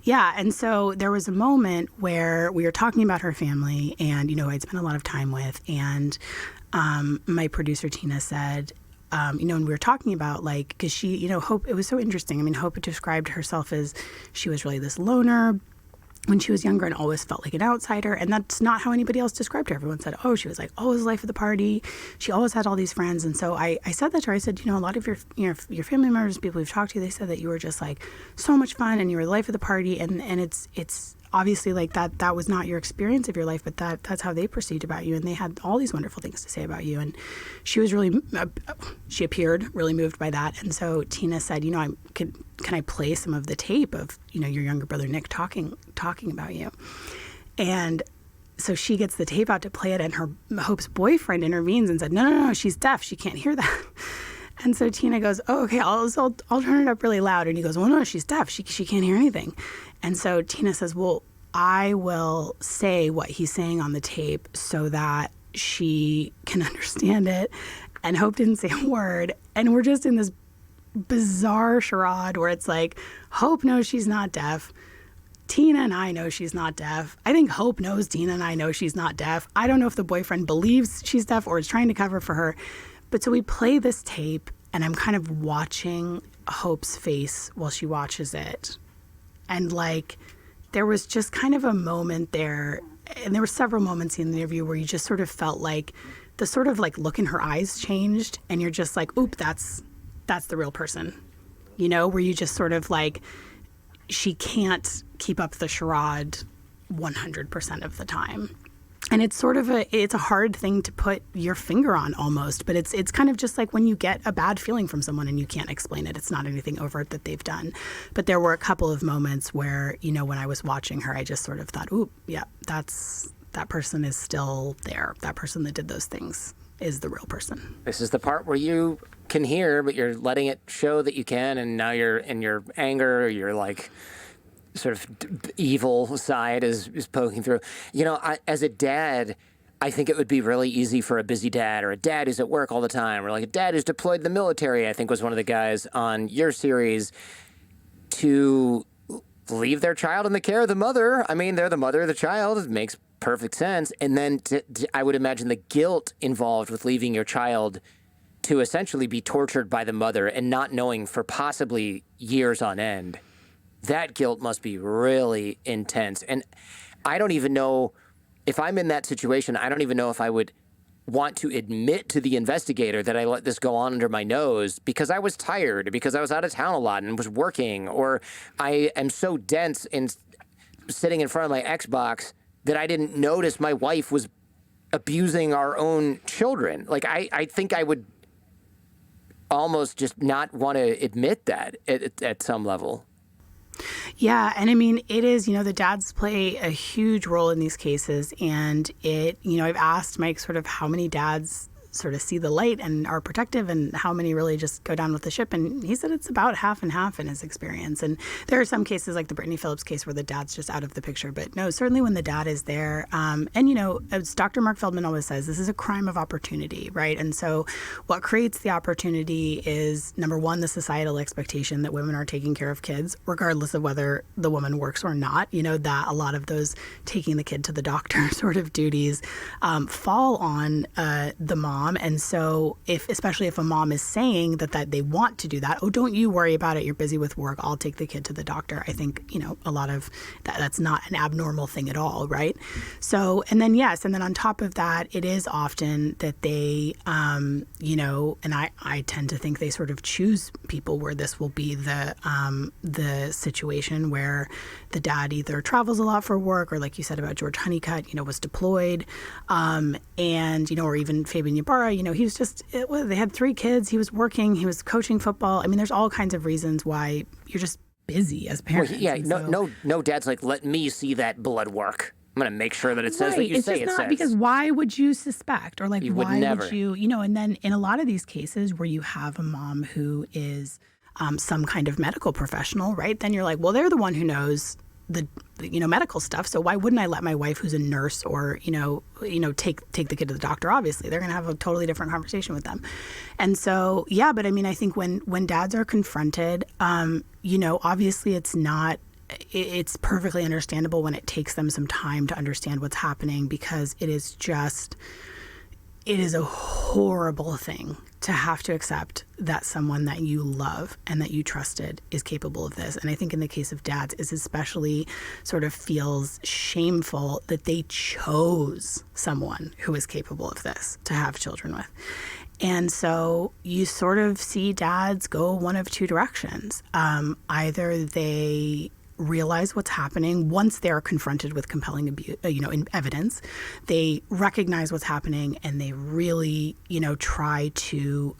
S1: Yeah. And so there was a moment where we were talking about her family and, I'd spent a lot of time with. And my producer, Tina, said, and we were talking about because she, Hope, it was so interesting. I mean, Hope described herself as she was really this loner when she was younger and always felt like an outsider. And that's not how anybody else described her. Everyone said, she was always the life of the party. She always had all these friends. And so I said that to her. I said, a lot of your family members, people we've talked to, they said that you were just so much fun and you were the life of the party. And it's obviously that was not your experience of your life, but that's how they perceived about you. And they had all these wonderful things to say about you. And she was really, she appeared really moved by that. And so Tina said, can I play some of the tape of, your younger brother, Nick, talking about you? And so she gets the tape out to play it, and Hope's boyfriend intervenes and said, no, she's deaf. She can't hear that. And so Tina goes, okay, I'll turn it up really loud. And he goes, well, no, she's deaf. She can't hear anything. And so Tina says, well, I will say what he's saying on the tape so that she can understand it. And Hope didn't say a word. And we're just in this bizarre charade where it's Hope knows she's not deaf. Tina and I know she's not deaf. I think Hope knows Tina and I know she's not deaf. I don't know if the boyfriend believes she's deaf or is trying to cover for her. But so we play this tape, and I'm kind of watching Hope's face while she watches it. And there was just kind of a moment there, and there were several moments in the interview where you just sort of felt the sort of look in her eyes changed, and you're just oop, that's the real person, where you just sort of she can't keep up the charade 100% of the time. And it's sort of it's a hard thing to put your finger on almost, but it's kind of just when you get a bad feeling from someone and you can't explain it. It's not anything overt that they've done. But there were a couple of moments where, when I was watching her, I just sort of thought, ooh, yeah, that person is still there. That person that did those things is the real person.
S2: This is the part where you can hear, but you're letting it show that you can, and now you're in your anger, or you're sort of evil side is poking through. As a dad, I think it would be really easy for a busy dad, or a dad who's at work all the time, or a dad who's deployed in the military, I think was one of the guys on your series, to leave their child in the care of the mother. I mean, they're the mother of the child. It makes perfect sense. And then I would imagine the guilt involved with leaving your child to essentially be tortured by the mother and not knowing for possibly years on end. That guilt must be really intense. And I don't even know if I'm in that situation. I don't even know if I would want to admit to the investigator that I let this go on under my nose because I was tired, because I was out of town a lot and was working, or I am so dense in sitting in front of my Xbox that I didn't notice my wife was abusing our own children. I think I would almost just not want to admit that at some level.
S1: Yeah. And I mean, it is, the dads play a huge role in these cases. And I've asked Mike sort of how many dads sort of see the light and are protective and how many really just go down with the ship. And he said it's about half and half in his experience. And there are some cases like the Brittany Phillips case where the dad's just out of the picture. But no, certainly when the dad is there. As Dr. Mark Feldman always says, this is a crime of opportunity, right? And so what creates the opportunity is, number one, the societal expectation that women are taking care of kids, regardless of whether the woman works or not. That a lot of those taking the kid to the doctor sort of duties fall on the mom. And so especially if a mom is saying that they want to do that, don't you worry about it. You're busy with work. I'll take the kid to the doctor. I think, a lot of that's not an abnormal thing at all. Right. So, and then, yes. And then on top of that, it is often that they, and I tend to think they sort of choose people where this will be the situation where the dad either travels a lot for work, or like you said about George Honeycutt, was deployed, or even Fabian Ybarra, he was just, they had 3 kids. He was working, he was coaching football. I mean, there's all kinds of reasons why you're just busy as parents.
S2: Well, yeah, no dad's let me see that blood work. I'm going to make sure that it says what you say it says.
S1: Because why would you suspect? Or
S2: you
S1: why
S2: would never.
S1: Would you, and then in a lot of these cases where you have a mom who is some kind of medical professional, right? Then you're well, they're the one who knows medical stuff. So why wouldn't I let my wife, who's a nurse, or take the kid to the doctor? Obviously, they're going to have a totally different conversation with them. And so, yeah, but I mean, I think when dads are confronted, obviously it's perfectly understandable when it takes them some time to understand what's happening, because it is a horrible thing to have to accept that someone that you love and that you trusted is capable of this. And I think in the case of dads, it especially sort of feels shameful that they chose someone who is capable of this to have children with. And so you sort of see dads go one of two directions. Either they realize what's happening once they're confronted with compelling evidence. They recognize what's happening, and they really, try to,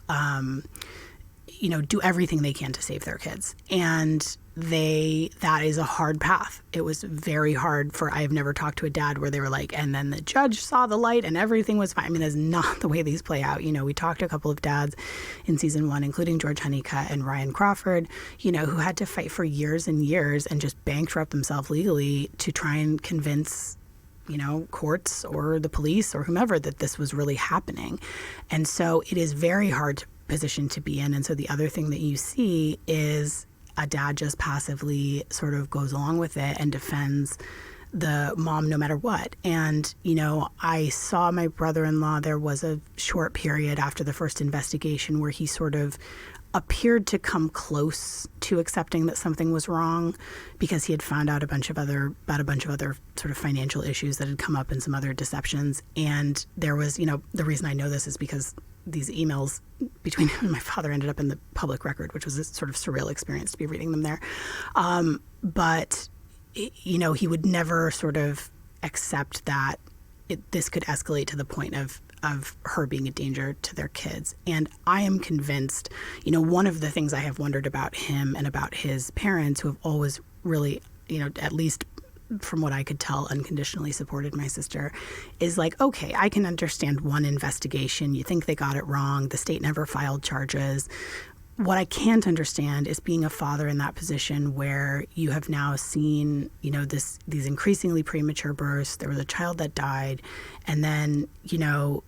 S1: do everything they can to save their kids. And that is a hard path. It was very hard I've never talked to a dad where they were like, and then the judge saw the light and everything was fine. I mean, that's not the way these play out. We talked to a couple of dads in season 1, including George Honeycutt and Ryan Crawford, who had to fight for years and years and just bankrupt themselves legally to try and convince courts or the police or whomever that this was really happening. And so it is very hard position to be in. And so the other thing that you see is a dad just passively sort of goes along with it and defends the mom no matter what. And, I saw my brother-in-law, there was a short period after the first investigation where he sort of appeared to come close to accepting that something was wrong, because he had found out about a bunch of other sort of financial issues that had come up and some other deceptions. And there was, the reason I know this is because these emails between him and my father ended up in the public record, which was a sort of surreal experience to be reading them there. But he would never sort of accept that this could escalate to the point of her being a danger to their kids. And I am convinced, one of the things I have wondered about him and about his parents, who have always really, at least from what I could tell, unconditionally supported my sister, is like, okay, I can understand one investigation. You think they got it wrong. The state never filed charges. What I can't understand is being a father in that position where you have now seen, these increasingly premature births. There was a child that died. And then,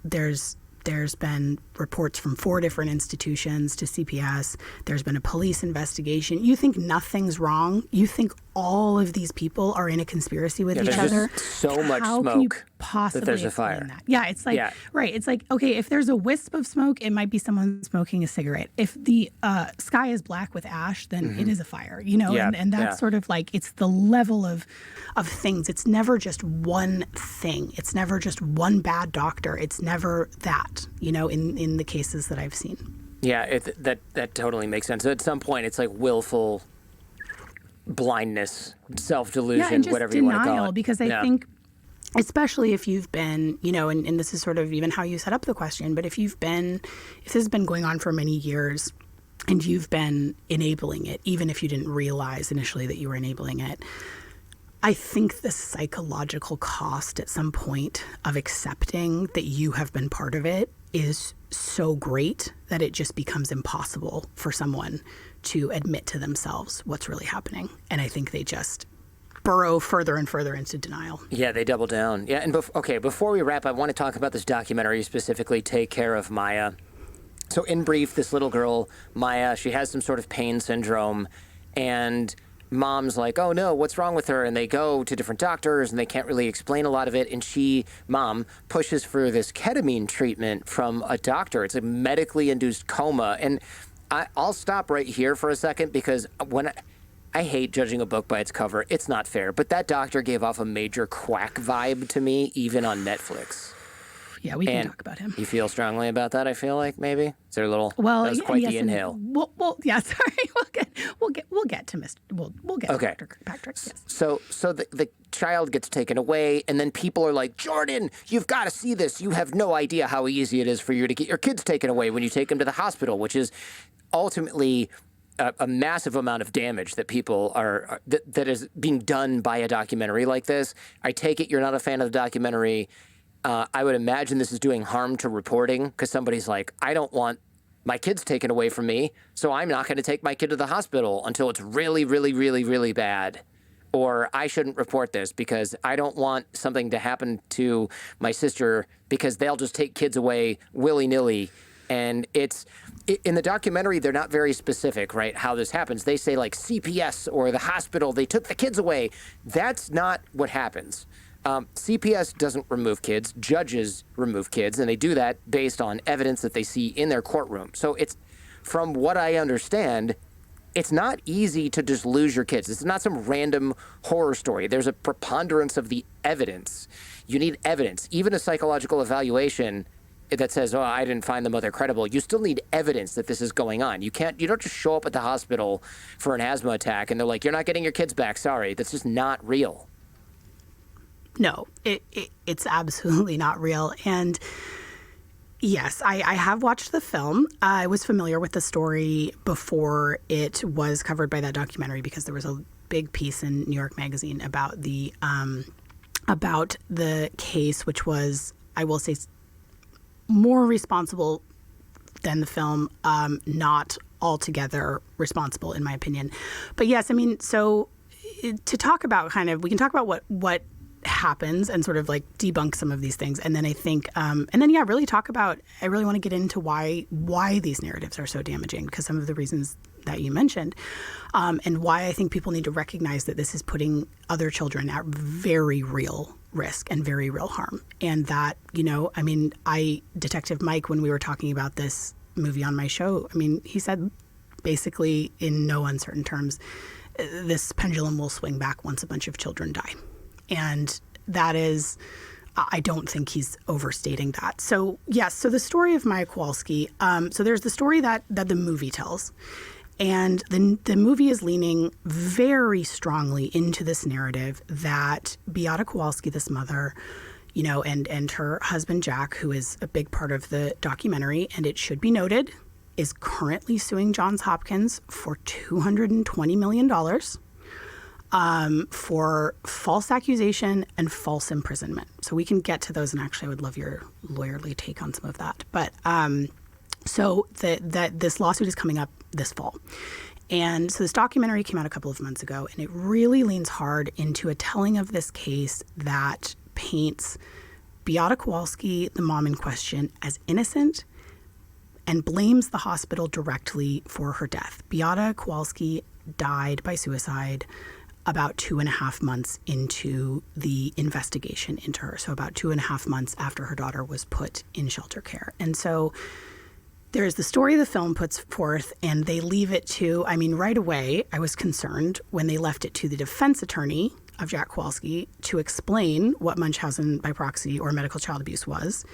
S1: there's been reports from 4 different institutions to CPS. There's been a police investigation. You think nothing's wrong. You think all of these people are in a conspiracy with each other.
S2: So much
S1: How
S2: smoke
S1: can you possibly
S2: that there's a
S1: explain
S2: fire.
S1: That? Yeah, it's like, right. It's like, okay, if there's a wisp of smoke, it might be someone smoking a cigarette. If the sky is black with ash, then it is a fire, and that's sort of like, it's the level of things. It's never just one thing. It's never just one bad doctor. It's never that, in the cases that I've seen.
S2: Yeah, that totally makes sense. So at some point, it's like willful blindness, self-delusion,
S1: and just
S2: whatever you want to call it.
S1: Because I think, especially if you've been, and this is sort of even how you set up the question, but if this has been going on for many years and you've been enabling it, even if you didn't realize initially that you were enabling it, I think the psychological cost at some point of accepting that you have been part of it is so great that it just becomes impossible for someone to admit to themselves what's really happening. And I think they just burrow further and further into denial.
S2: Yeah, they double down. Yeah, and before we wrap, I want to talk about this documentary, specifically Take Care of Maya. So in brief, this little girl, Maya, she has some sort of pain syndrome, and mom's like, oh no, what's wrong with her? And they go to different doctors and they can't really explain a lot of it. And mom pushes for this ketamine treatment from a doctor. It's a medically induced coma. And I'll stop right here for a second, because I hate judging a book by its cover. It's not fair. But that doctor gave off a major quack vibe to me, even on Netflix.
S1: Yeah, we can talk about him.
S2: You feel strongly about that, I feel like, maybe? Is there a little...
S1: Well,
S2: that was quite the inhale.
S1: Well, yeah, sorry. We'll get to Mr. We'll get to Dr. Kirkpatrick, yes.
S2: So the child gets taken away, and then people are like, Jordan, you've got to see this. You have no idea how easy it is for you to get your kids taken away when you take them to the hospital, which is ultimately a massive amount of damage that people that is being done by a documentary like this. I take it you're not a fan of the documentary. I would imagine this is doing harm to reporting, because somebody's like, I don't want my kids taken away from me, so I'm not going to take my kid to the hospital until it's really, really, really, really bad. or I shouldn't report this because I don't want something to happen to my sister because they'll just take kids away willy-nilly. And in the documentary, they're not very specific, right, how this happens. They say like CPS or the hospital, they took the kids away. That's not what happens. CPS doesn't remove kids. Judges remove kids, and they do that based on evidence that they see in their courtroom. So it's, from what I understand, it's not easy to just lose your kids. It's not some random horror story. There's a preponderance of the evidence. You need evidence. Even a psychological evaluation that says, oh, I didn't find the mother credible. You still need evidence that this is going on. You don't just show up at the hospital for an asthma attack and they're like, you're not getting your kids back. Sorry. That's just not real.
S1: No, it's absolutely not real. And yes, I have watched the film. I was familiar with the story before it was covered by that documentary because there was a big piece in New York Magazine about the case, which was, I will say, more responsible than the film, not altogether responsible, in my opinion. But yes, I mean, so to talk about we can talk about what happens and sort of like debunk some of these things. And then I think, really talk about, I really want to get into why these narratives are so damaging, because some of the reasons that you mentioned, and why I think people need to recognize that this is putting other children at very real risk and very real harm. And that, Detective Mike, when we were talking about this movie on my show, he said basically in no uncertain terms, this pendulum will swing back once a bunch of children die. And that is, I don't think he's overstating that. So yes, so the story of Maya Kowalski, so there's the story that the movie tells. And the movie is leaning very strongly into this narrative that Beata Kowalski, this mother, and her husband, Jack, who is a big part of the documentary, and it should be noted, is currently suing Johns Hopkins for $220 million for false accusation and false imprisonment. So we can get to those, and actually I would love your lawyerly take on some of that. But so this lawsuit is coming up this fall. And so this documentary came out a couple of months ago, and it really leans hard into a telling of this case that paints Beata Kowalski, the mom in question, as innocent and blames the hospital directly for her death. Beata Kowalski died by suicide about 2.5 months into the investigation into her. So about 2.5 months after her daughter was put in shelter care. And so there's the story the film puts forth, and they leave it to, right away, I was concerned when they left it to the defense attorney of Jack Kowalski to explain what Munchausen by proxy or medical child abuse was.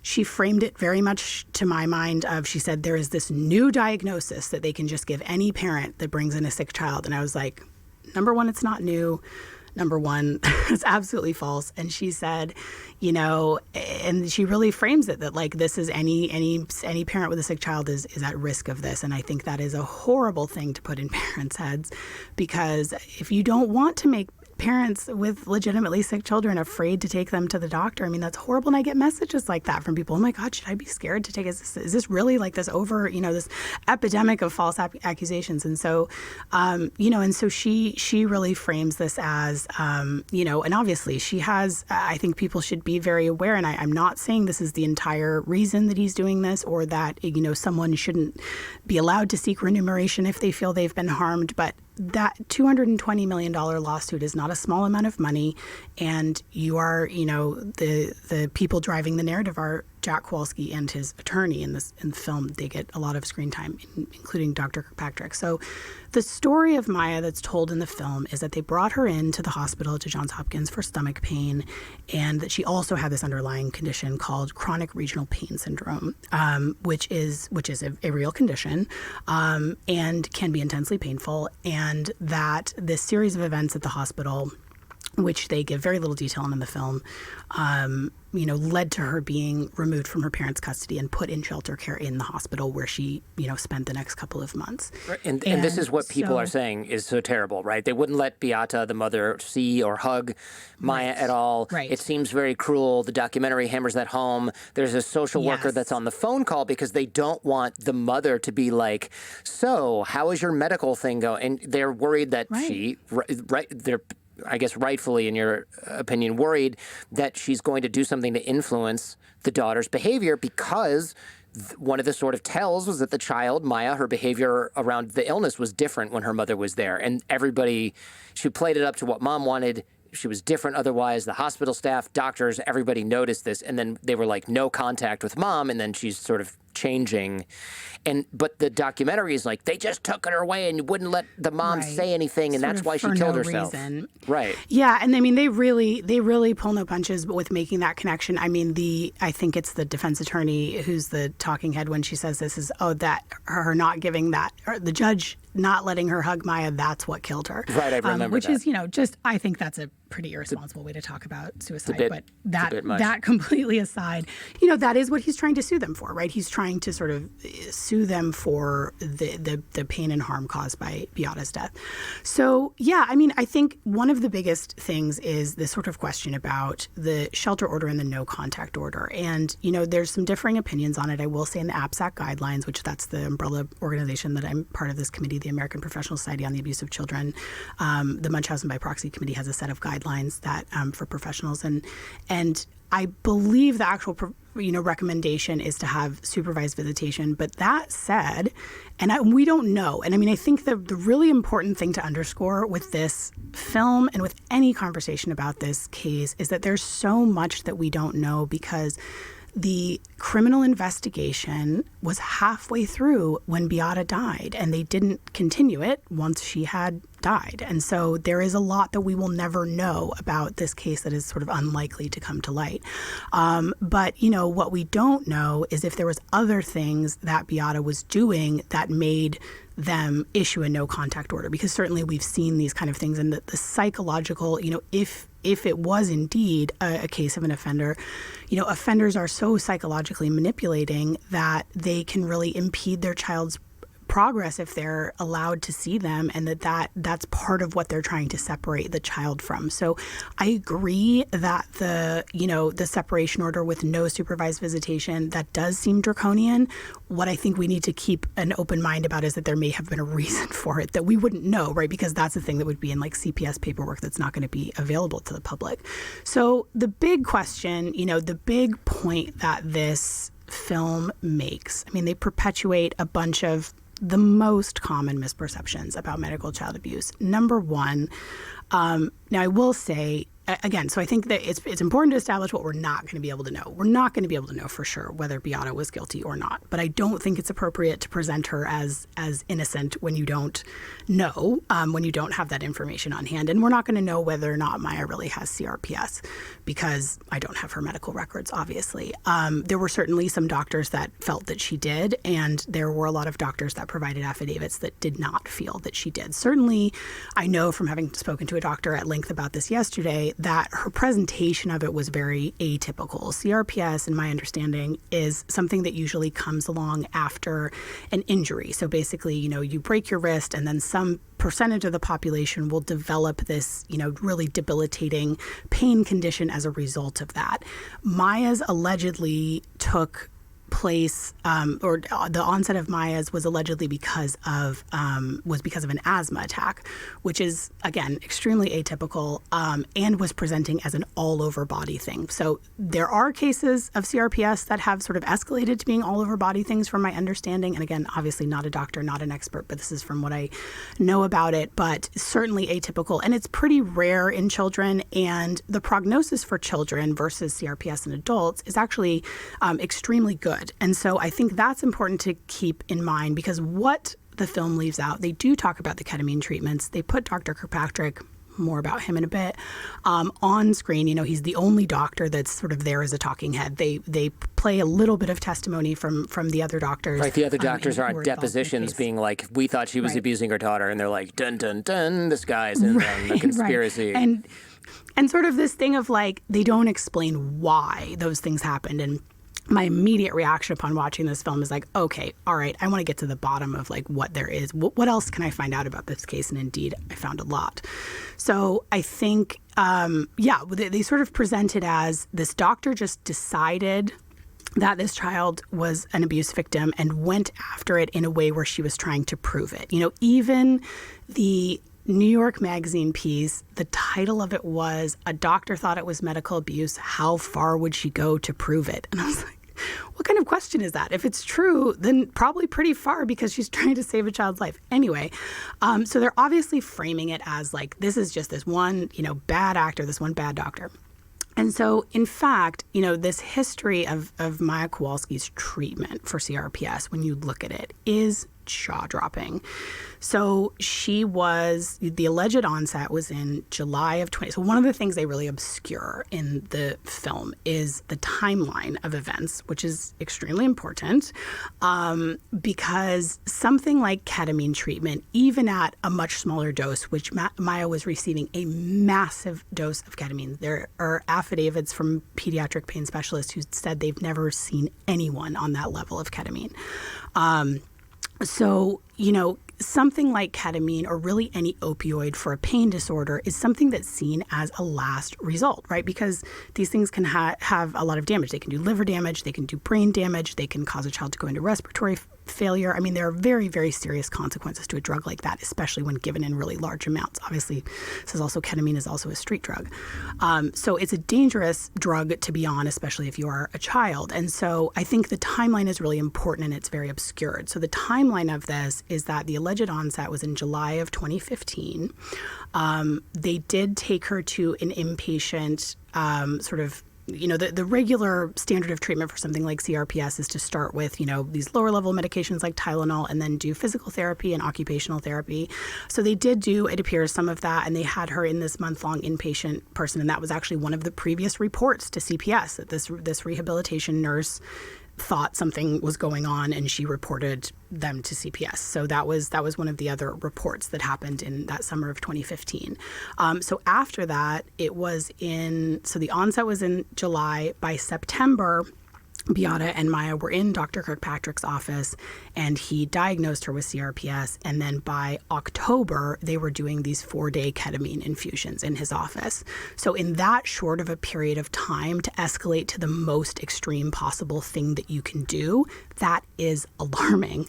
S1: She framed it very much to my mind of, she said, there is this new diagnosis that they can just give any parent that brings in a sick child. And I was like, number one, it's not new. Number one, it's absolutely false. And she said, and she really frames it that like this is any parent with a sick child is at risk of this. And I think that is a horrible thing to put in parents' heads, because if you don't want to make parents with legitimately sick children afraid to take them to the doctor, that's horrible. And I get messages like that from people. Oh my God, should I be scared to take is this really like this this epidemic of false accusations? And so, and so she really frames this as, and obviously she has, I think people should be very aware. And I'm not saying this is the entire reason that he's doing this, or that, someone shouldn't be allowed to seek remuneration if they feel they've been harmed. But that $220 million lawsuit is not a small amount of money. And you are, the people driving the narrative are Jack Kowalski and his attorney in the film. They get a lot of screen time, including Dr. Kirkpatrick. So the story of Maya that's told in the film is that they brought her into the hospital to Johns Hopkins for stomach pain, and that she also had this underlying condition called chronic regional pain syndrome, which is a real condition, and can be intensely painful. And that this series of events at the hospital, which they give very little detail on in the film, led to her being removed from her parents' custody and put in shelter care in the hospital, where she, spent the next couple of months.
S2: Right. And this is what people are saying is so terrible, right? They wouldn't let Beata, the mother, see or hug Maya at all.
S1: Right.
S2: It seems very cruel. The documentary hammers that home. There's a social worker that's on the phone call because they don't want the mother to be like, so how is your medical thing going? And they're worried that I guess rightfully, in your opinion, worried that she's going to do something to influence the daughter's behavior, because one of the sort of tells was that the child, Maya, her behavior around the illness was different when her mother was there. And she played it up to what mom wanted. She was different otherwise. The hospital staff, doctors, everybody noticed this. And then they were like, no contact with mom. And then she's sort of changing. But the documentary is like, they just took her away and wouldn't let the mom say anything. And that's why she killed herself.
S1: Reason.
S2: Right.
S1: Yeah. And I mean, they really pull no punches with making that connection. I mean, I think it's the defense attorney who's the talking head when she says this is, that her not giving that, or the judge not letting her hug Maya, that's what killed her.
S2: Right. I remember
S1: which
S2: that.
S1: is, I think that's a pretty irresponsible way to talk about suicide.
S2: But
S1: that completely aside, that is what he's trying to sue them for, right? He's trying to sort of sue them for the pain and harm caused by Beata's death. So, yeah, I mean, I think one of the biggest things is this sort of question about the shelter order and the no contact order. And, there's some differing opinions on it. I will say in the APSAC guidelines, which that's the umbrella organization that I'm part of this committee, the American Professional Society on the Abuse of Children, the Munchausen by Proxy Committee has a set of guidelines that for professionals. And I believe the actual recommendation is to have supervised visitation. But that said, we don't know. And I mean, I think the really important thing to underscore with this film and with any conversation about this case is that there's so much that we don't know, because the criminal investigation was halfway through when Beata died, and they didn't continue it once she had died. And so there is a lot that we will never know about this case that is sort of unlikely to come to light. But, what we don't know is if there was other things that Beata was doing that made them issue a no contact order, because certainly we've seen these kind of things, and the psychological, if it was indeed a case of an offender, offenders are so psychologically manipulating that they can really impede their child's progress if they're allowed to see them, and that's part of what they're trying to separate the child from. So I agree that the separation order with no supervised visitation, that does seem draconian. What I think we need to keep an open mind about is that there may have been a reason for it that we wouldn't know, right? Because that's the thing that would be in like CPS paperwork that's not going to be available to the public. So the big question, the big point that this film makes, I mean, they perpetuate a bunch of the most common misperceptions about medical child abuse. Number one, now I will say, again, so I think that it's important to establish what we're not going to be able to know. We're not going to be able to know for sure whether Beata was guilty or not. But I don't think it's appropriate to present her as innocent when you don't know, when you don't have that information on hand. And we're not going to know whether or not Maya really has CRPS, because I don't have her medical records, obviously. There were certainly some doctors that felt that she did, and there were a lot of doctors that provided affidavits that did not feel that she did. Certainly, I know from having spoken to a doctor at length about this yesterday that her presentation of it was very atypical. CRPS, in my understanding, is something that usually comes along after an injury. So basically, you break your wrist, and then some percentage of the population will develop this, really debilitating pain condition as a result of that. Maya's allegedly took place, or the onset of Maya's was allegedly because of an asthma attack, which is, again, extremely atypical, and was presenting as an all-over body thing. So there are cases of CRPS that have sort of escalated to being all-over body things, from my understanding. And again, obviously not a doctor, not an expert, but this is from what I know about it, but certainly atypical. And it's pretty rare in children, and the prognosis for children versus CRPS in adults is actually extremely good. And so I think that's important to keep in mind, because what the film leaves out, they do talk about the ketamine treatments. They put Dr. Kirkpatrick, more about him in a bit, on screen. He's the only doctor that's sort of there as a talking head. They play a little bit of testimony from the other doctors.
S2: Right, the other doctors are on depositions being like, we thought she was abusing her daughter, and they're like, dun, dun, dun, this guy's in the conspiracy.
S1: Right. And sort of this thing of like, they don't explain why those things happened. And my immediate reaction upon watching this film is like, okay, all right, I want to get to the bottom of like what there is. What else can I find out about this case? And indeed, I found a lot. So I think, they sort of present it as this doctor just decided that this child was an abuse victim and went after it in a way where she was trying to prove it. Even the New York Magazine piece. The title of it was, "A Doctor Thought It Was Medical Abuse. How far would she go to prove it?" And I was like, what kind of question is that? If it's true, then probably pretty far, because she's trying to save a child's life. Anyway, so they're obviously framing it as like, this is just this one, bad actor, this one bad doctor. And so, in fact, this history of Maya Kowalski's treatment for CRPS, when you look at it, is jaw-dropping. So the alleged onset was in July of 20. So one of the things they really obscure in the film is the timeline of events, which is extremely important, because something like ketamine treatment, even at a much smaller dose, which Maya was receiving a massive dose of ketamine. There are affidavits from pediatric pain specialists who said they've never seen anyone on that level of ketamine. So, something like ketamine, or really any opioid for a pain disorder, is something that's seen as a last result, right? Because these things can have a lot of damage. They can do liver damage, they can do brain damage, they can cause a child to go into respiratory failure. I mean, there are very, very serious consequences to a drug like that, especially when given in really large amounts. Obviously, this is also, ketamine is also a street drug. So it's a dangerous drug to be on, especially if you are a child. And so I think the timeline is really important, and it's very obscured. So the timeline of this is that the alleged onset was in July of 2015. They did take her to an inpatient the regular standard of treatment for something like CRPS is to start with, these lower level medications like Tylenol, and then do physical therapy and occupational therapy. So they did do, it appears, some of that, and they had her in this month-long inpatient person. And that was actually one of the previous reports to CPS, that this rehabilitation nurse thought something was going on, and she reported them to CPS. So that was one of the other reports that happened in that summer of 2015. So after that, so the onset was in July. By September, Beata and Maya were in Dr. Kirkpatrick's office, and he diagnosed her with CRPS. And then by October, they were doing these 4-day ketamine infusions in his office. So in that short of a period of time, to escalate to the most extreme possible thing that you can do, that is alarming.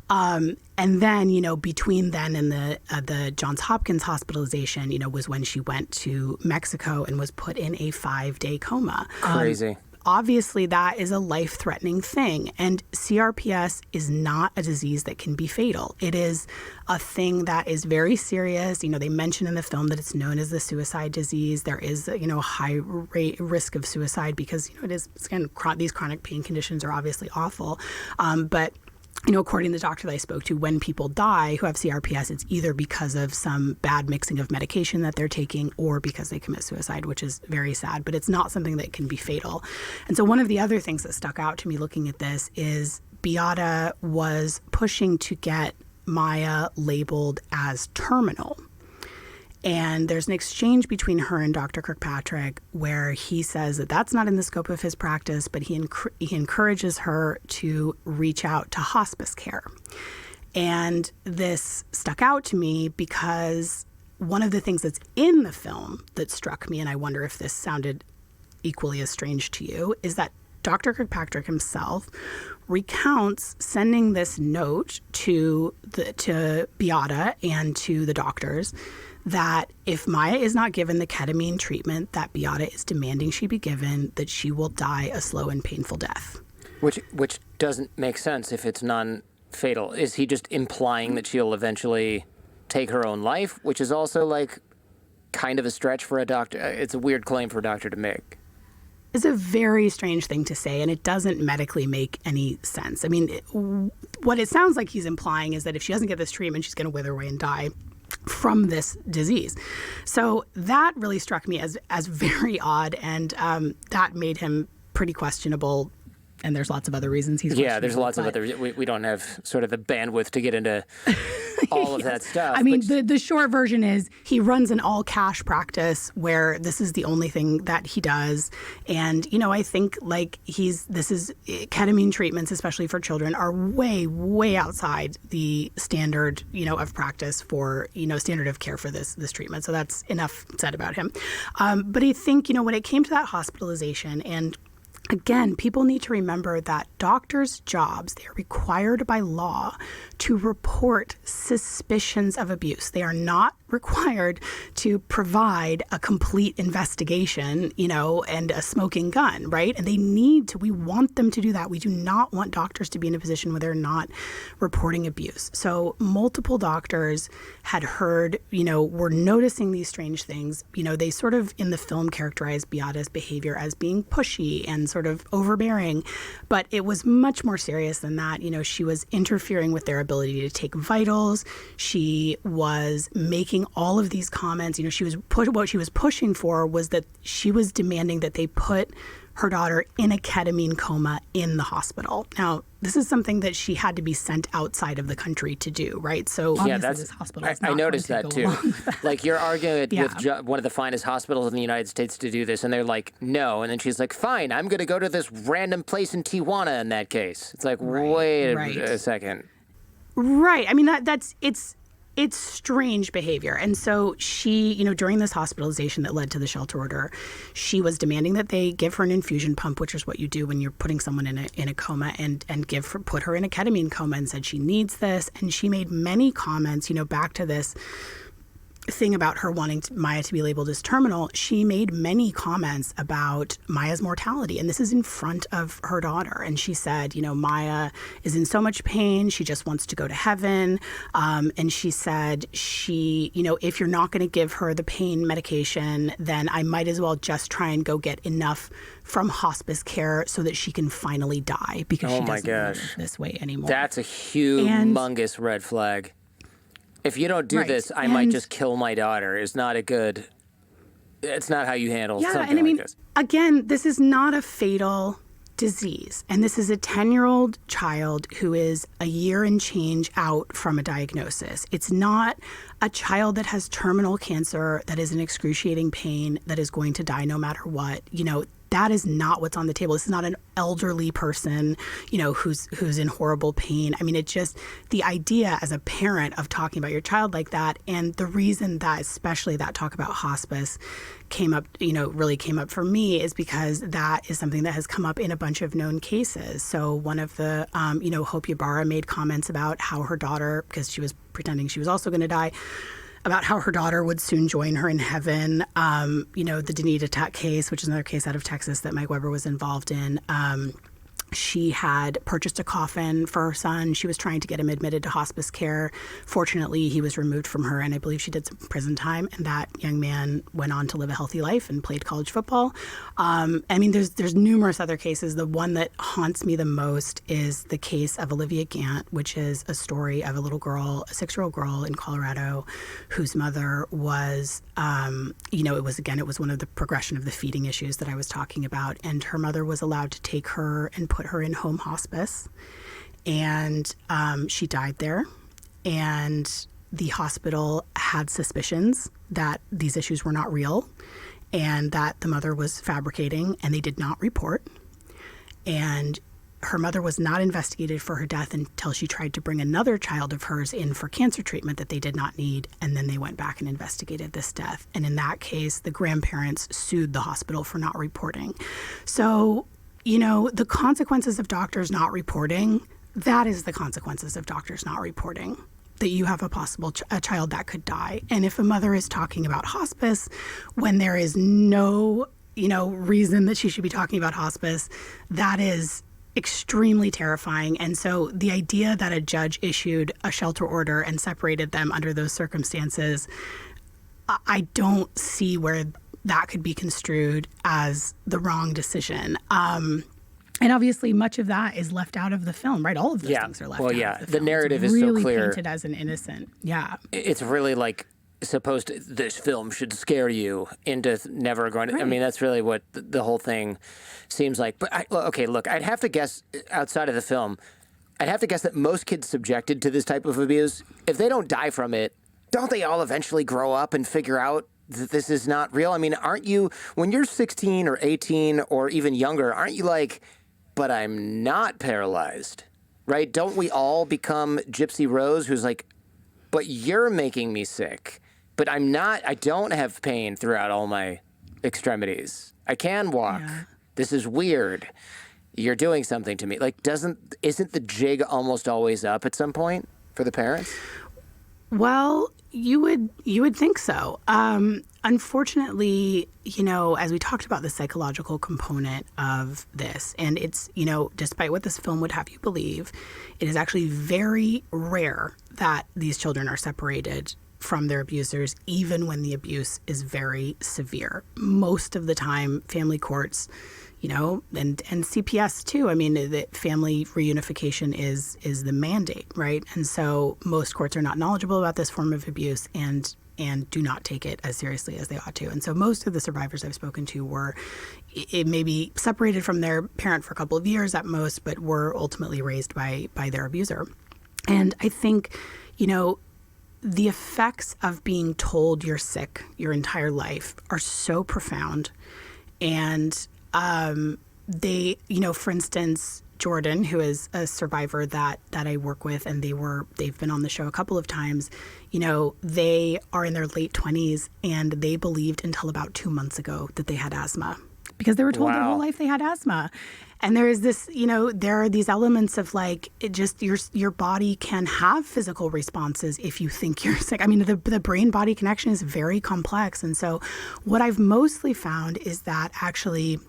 S1: And then, between then and the Johns Hopkins hospitalization, was when she went to Mexico and was put in a 5-day coma.
S2: Crazy.
S1: Obviously, that is a life-threatening thing. And CRPS is not a disease that can be fatal. It is a thing that is very serious. They mention in the film that it's known as the suicide disease. There is, a high risk of suicide because, it is, again, these chronic pain conditions are obviously awful. But according to the doctor that I spoke to, when people die who have CRPS, it's either because of some bad mixing of medication that they're taking or because they commit suicide, which is very sad, but it's not something that can be fatal. And so one of the other things that stuck out to me looking at this is Beata was pushing to get Maya labeled as terminal. And there's an exchange between her and Dr. Kirkpatrick where he says that that's not in the scope of his practice, but he encourages her to reach out to hospice care. And this stuck out to me because one of the things that's in the film that struck me, and I wonder if this sounded equally as strange to you, is that Dr. Kirkpatrick himself recounts sending this note to Beata and to the doctors that if Maya is not given the ketamine treatment that Beata is demanding she be given, that she will die a slow and painful death.
S2: Which doesn't make sense if it's non-fatal. Is he just implying that she'll eventually take her own life, which is also like kind of a stretch for a doctor? It's a weird claim for a doctor to make.
S1: It's a very strange thing to say, and it doesn't medically make any sense. I mean, what it sounds like he's implying is that if she doesn't get this treatment, she's going to wither away and die from this disease. So that really struck me as very odd, and that made him pretty questionable. And there's lots of other reasons he's questionable.
S2: Yeah, there's lots of other. We don't have sort of the bandwidth to get into all of that stuff.
S1: I mean, the short version is he runs an all-cash practice where this is the only thing that he does. And, I think ketamine treatments, especially for children, are way, way outside the standard, of practice for, standard of care for this treatment. So that's enough said about him. But I think, when it came to that hospitalization, and again, people need to remember that doctors' jobs, they are required by law to report suspicions of abuse. They are not required to provide a complete investigation, and a smoking gun, right? And we want them to do that. We do not want doctors to be in a position where they're not reporting abuse. So multiple doctors had heard, were noticing these strange things. They sort of in the film characterized Beata's behavior as being pushy and sort of overbearing, but it was much more serious than that. She was interfering with their ability to take vitals. She was making all of these comments. What she was pushing for was that she was demanding that they put her daughter in a ketamine coma in the hospital. Now, this is something that she had to be sent outside of the country to do, right? So this hospital is not
S2: I noticed
S1: going to
S2: that
S1: go
S2: too.
S1: along with that.
S2: Like you're arguing with one of the finest hospitals in the United States to do this, and they're like, no. And then she's like, fine, I'm going to go to this random place in Tijuana in that case. It's like, wait a second.
S1: Right. I mean, it's strange behavior. And so she, during this hospitalization that led to the shelter order, she was demanding that they give her an infusion pump, which is what you do when you're putting someone in a coma, and put her in a ketamine coma, and said she needs this. And she made many comments, back to this thing about her wanting Maya to be labeled as terminal. She made many comments about Maya's mortality, and this is in front of her daughter. And she said, Maya is in so much pain, she just wants to go to heaven. And she said, if you're not going to give her the pain medication, then I might as well just try and go get enough from hospice care so that she can finally die, because she doesn't live this way anymore.
S2: That's a humongous red flag. If you don't do this, I might just kill my daughter. It's not how you handle something like this.
S1: Again, this is not a fatal disease. And this is a 10-year-old child who is a year and change out from a diagnosis. It's not a child that has terminal cancer, that is in excruciating pain, that is going to die no matter what. That is not what's on the table. This is not an elderly person, who's in horrible pain. I mean, the idea as a parent of talking about your child like that, and the reason that especially that talk about hospice really came up for me is because that is something that has come up in a bunch of known cases. So one of the, Hope Ybarra made comments about how her daughter, because she was pretending she was also going to die, about how her daughter would soon join her in heaven. The Danita Tuck case, which is another case out of Texas that Mike Weber was involved in. She had purchased a coffin for her son. She was trying to get him admitted to hospice care. Fortunately, he was removed from her, and I believe she did some prison time. And that young man went on to live a healthy life and played college football. There's numerous other cases. The one that haunts me the most is the case of Olivia Gant, which is a story of a little girl, a 6-year-old girl in Colorado, whose mother was, it was one of the progression of the feeding issues that I was talking about. And her mother was allowed to take her and put her in home hospice, and she died there. And the hospital had suspicions that these issues were not real and that the mother was fabricating, and they did not report. And her mother was not investigated for her death until she tried to bring another child of hers in for cancer treatment that they did not need, and then they went back and investigated this death. And in that case, the grandparents sued the hospital for not reporting. So the consequences of doctors not reporting, that is the consequences of doctors not reporting, that you have a child that could die. And if a mother is talking about hospice when there is no, reason that she should be talking about hospice, that is extremely terrifying. And so the idea that a judge issued a shelter order and separated them under those circumstances, I don't see where that could be construed as the wrong decision. And obviously, much of that is left out of the film, right? All of those things are left out of the film.
S2: The narrative is
S1: really
S2: so clear.
S1: Painted as an innocent. Yeah.
S2: It's really like supposed to, this film should scare you into never going to,
S1: Right.
S2: I mean, that's really what the whole thing seems like. But I'd have to guess outside of the film, I'd have to guess that most kids subjected to this type of abuse, if they don't die from it, don't they all eventually grow up and figure out that this is not real? I mean, aren't you, when you're 16 or 18 or even younger, aren't you like, but I'm not paralyzed, right? Don't we all become Gypsy Rose, who's like, but you're making me sick, but I don't have pain throughout all my extremities. I can walk. Yeah. This is weird. You're doing something to me. Like, isn't the jig almost always up at some point for the parents?
S1: Well, you would think so. Unfortunately, as we talked about the psychological component of this, and it's, despite what this film would have you believe, it is actually very rare that these children are separated from their abusers, even when the abuse is very severe. Most of the time, family courts, and CPS too. I mean, the family reunification is the mandate, right? And so most courts are not knowledgeable about this form of abuse and do not take it as seriously as they ought to. And so most of the survivors I've spoken to were maybe separated from their parent for a couple of years at most, but were ultimately raised by their abuser. And I think, the effects of being told you're sick your entire life are so profound. And they, for instance, Jordan, who is a survivor that I work with, and they've been on the show a couple of times, they are in their late 20s, and they believed until about 2 months ago that they had asthma because they were told their whole life they had asthma. And there is this, there are these elements of like, it just, your body can have physical responses if you think you're sick. I mean, the brain-body connection is very complex. And so what I've mostly found is that actually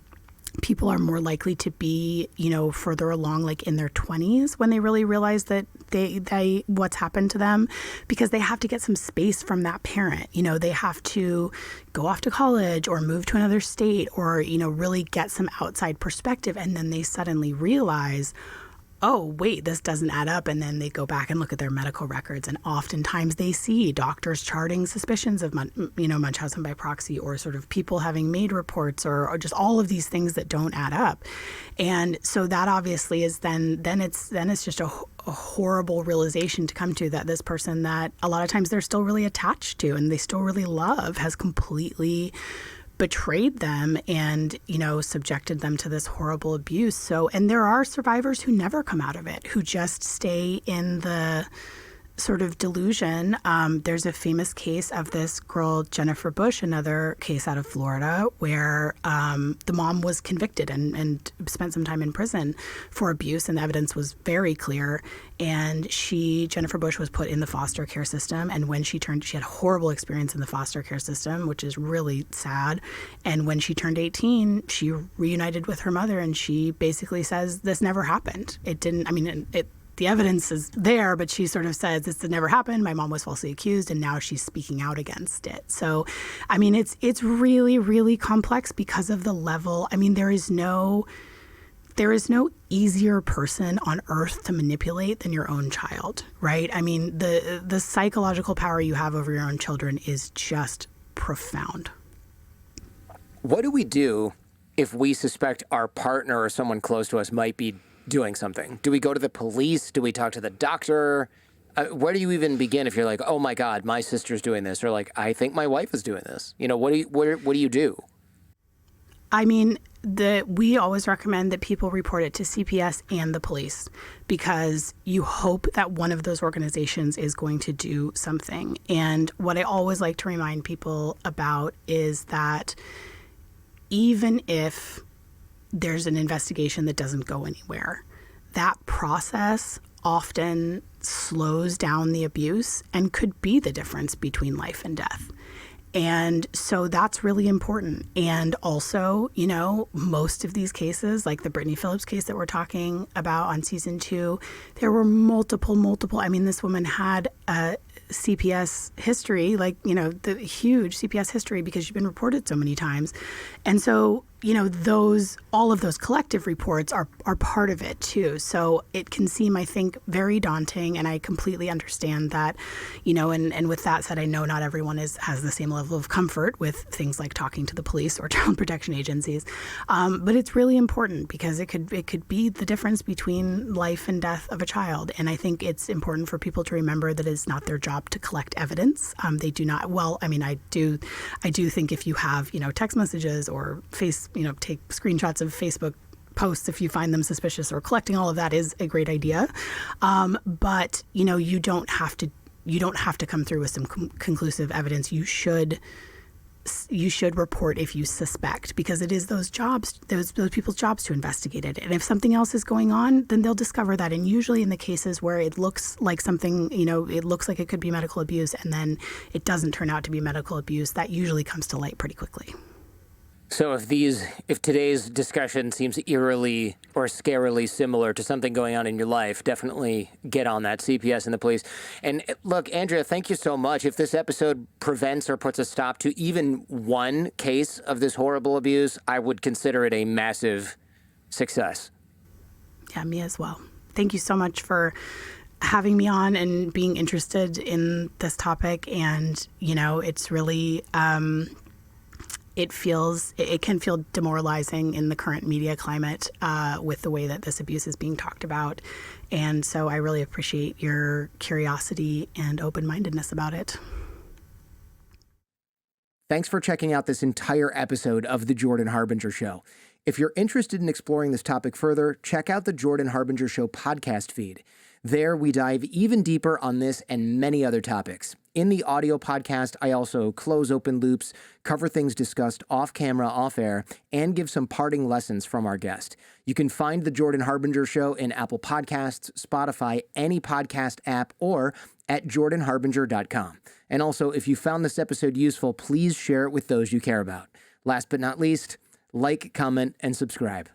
S1: people are more likely to be, further along, like in their 20s, when they really realize that they what's happened to them, because they have to get some space from that parent. They have to go off to college or move to another state or, really get some outside perspective. And then they suddenly realize, oh, wait, this doesn't add up. And then they go back and look at their medical records. And oftentimes they see doctors charting suspicions of, Munchausen by proxy, or sort of people having made reports, or just all of these things that don't add up. And so that obviously is then it's just a horrible realization to come to, that this person that a lot of times they're still really attached to and they still really love has completely betrayed them and, subjected them to this horrible abuse. So, and there are survivors who never come out of it, who just stay in the sort of delusion. There's a famous case of this girl, Jennifer Bush, another case out of Florida, where the mom was convicted and spent some time in prison for abuse, and the evidence was very clear. And Jennifer Bush, was put in the foster care system. And when she had a horrible experience in the foster care system, which is really sad. And when she turned 18, she reunited with her mother, and she basically says, this never happened. It didn't, the evidence is there, but she sort of says this never happened. My mom was falsely accused, and now she's speaking out against it. So, it's really, really complex because of the level. There is no easier person on earth to manipulate than your own child, right? The psychological power you have over your own children is just profound.
S2: What do we do if we suspect our partner or someone close to us might be doing something? Do we go to the police? Do we talk to the doctor? Where do you even begin if you're like, oh my God, my sister's doing this, or like, I think my wife is doing this? What do you do?
S1: We always recommend that people report it to CPS and the police, because you hope that one of those organizations is going to do something. And what I always like to remind people about is that even if there's an investigation that doesn't go anywhere, that process often slows down the abuse and could be the difference between life and death. And so that's really important. And also, most of these cases, like the Brittany Phillips case that we're talking about on season 2, there were multiple. This woman had a CPS history, the huge CPS history, because she'd been reported so many times. And so, all of those collective reports are part of it too. So it can seem, I think, very daunting, and I completely understand that, and with that said, I know not everyone has the same level of comfort with things like talking to the police or child protection agencies. But it's really important, because it could be the difference between life and death of a child. And I think it's important for people to remember that it's not their job to collect evidence. They do not. Well, I do think if you have, text messages or take screenshots of Facebook posts if you find them suspicious, or collecting all of that is a great idea. But you don't have to come through with some conclusive evidence. You should you should report if you suspect, because it is those people's jobs to investigate it. And if something else is going on, then they'll discover that. And usually in the cases where it looks like something, it looks like it could be medical abuse, and then it doesn't turn out to be medical abuse, that usually comes to light pretty quickly.
S2: So if today's discussion seems eerily or scarily similar to something going on in your life, definitely get on that, CPS and the police. And look, Andrea, thank you so much. If this episode prevents or puts a stop to even one case of this horrible abuse, I would consider it a massive success.
S1: Yeah, me as well. Thank you so much for having me on and being interested in this topic. And, it's really... it can feel demoralizing in the current media climate with the way that this abuse is being talked about. And so I really appreciate your curiosity and open-mindedness about it.
S2: Thanks for checking out this entire episode of The Jordan Harbinger Show. If you're interested in exploring this topic further, check out the Jordan Harbinger Show podcast feed. There, we dive even deeper on this and many other topics. In the audio podcast, I also close open loops, cover things discussed off camera, off air, and give some parting lessons from our guest. You can find The Jordan Harbinger Show in Apple Podcasts, Spotify, any podcast app, or at jordanharbinger.com. And also, if you found this episode useful, please share it with those you care about. Last but not least, like, comment, and subscribe.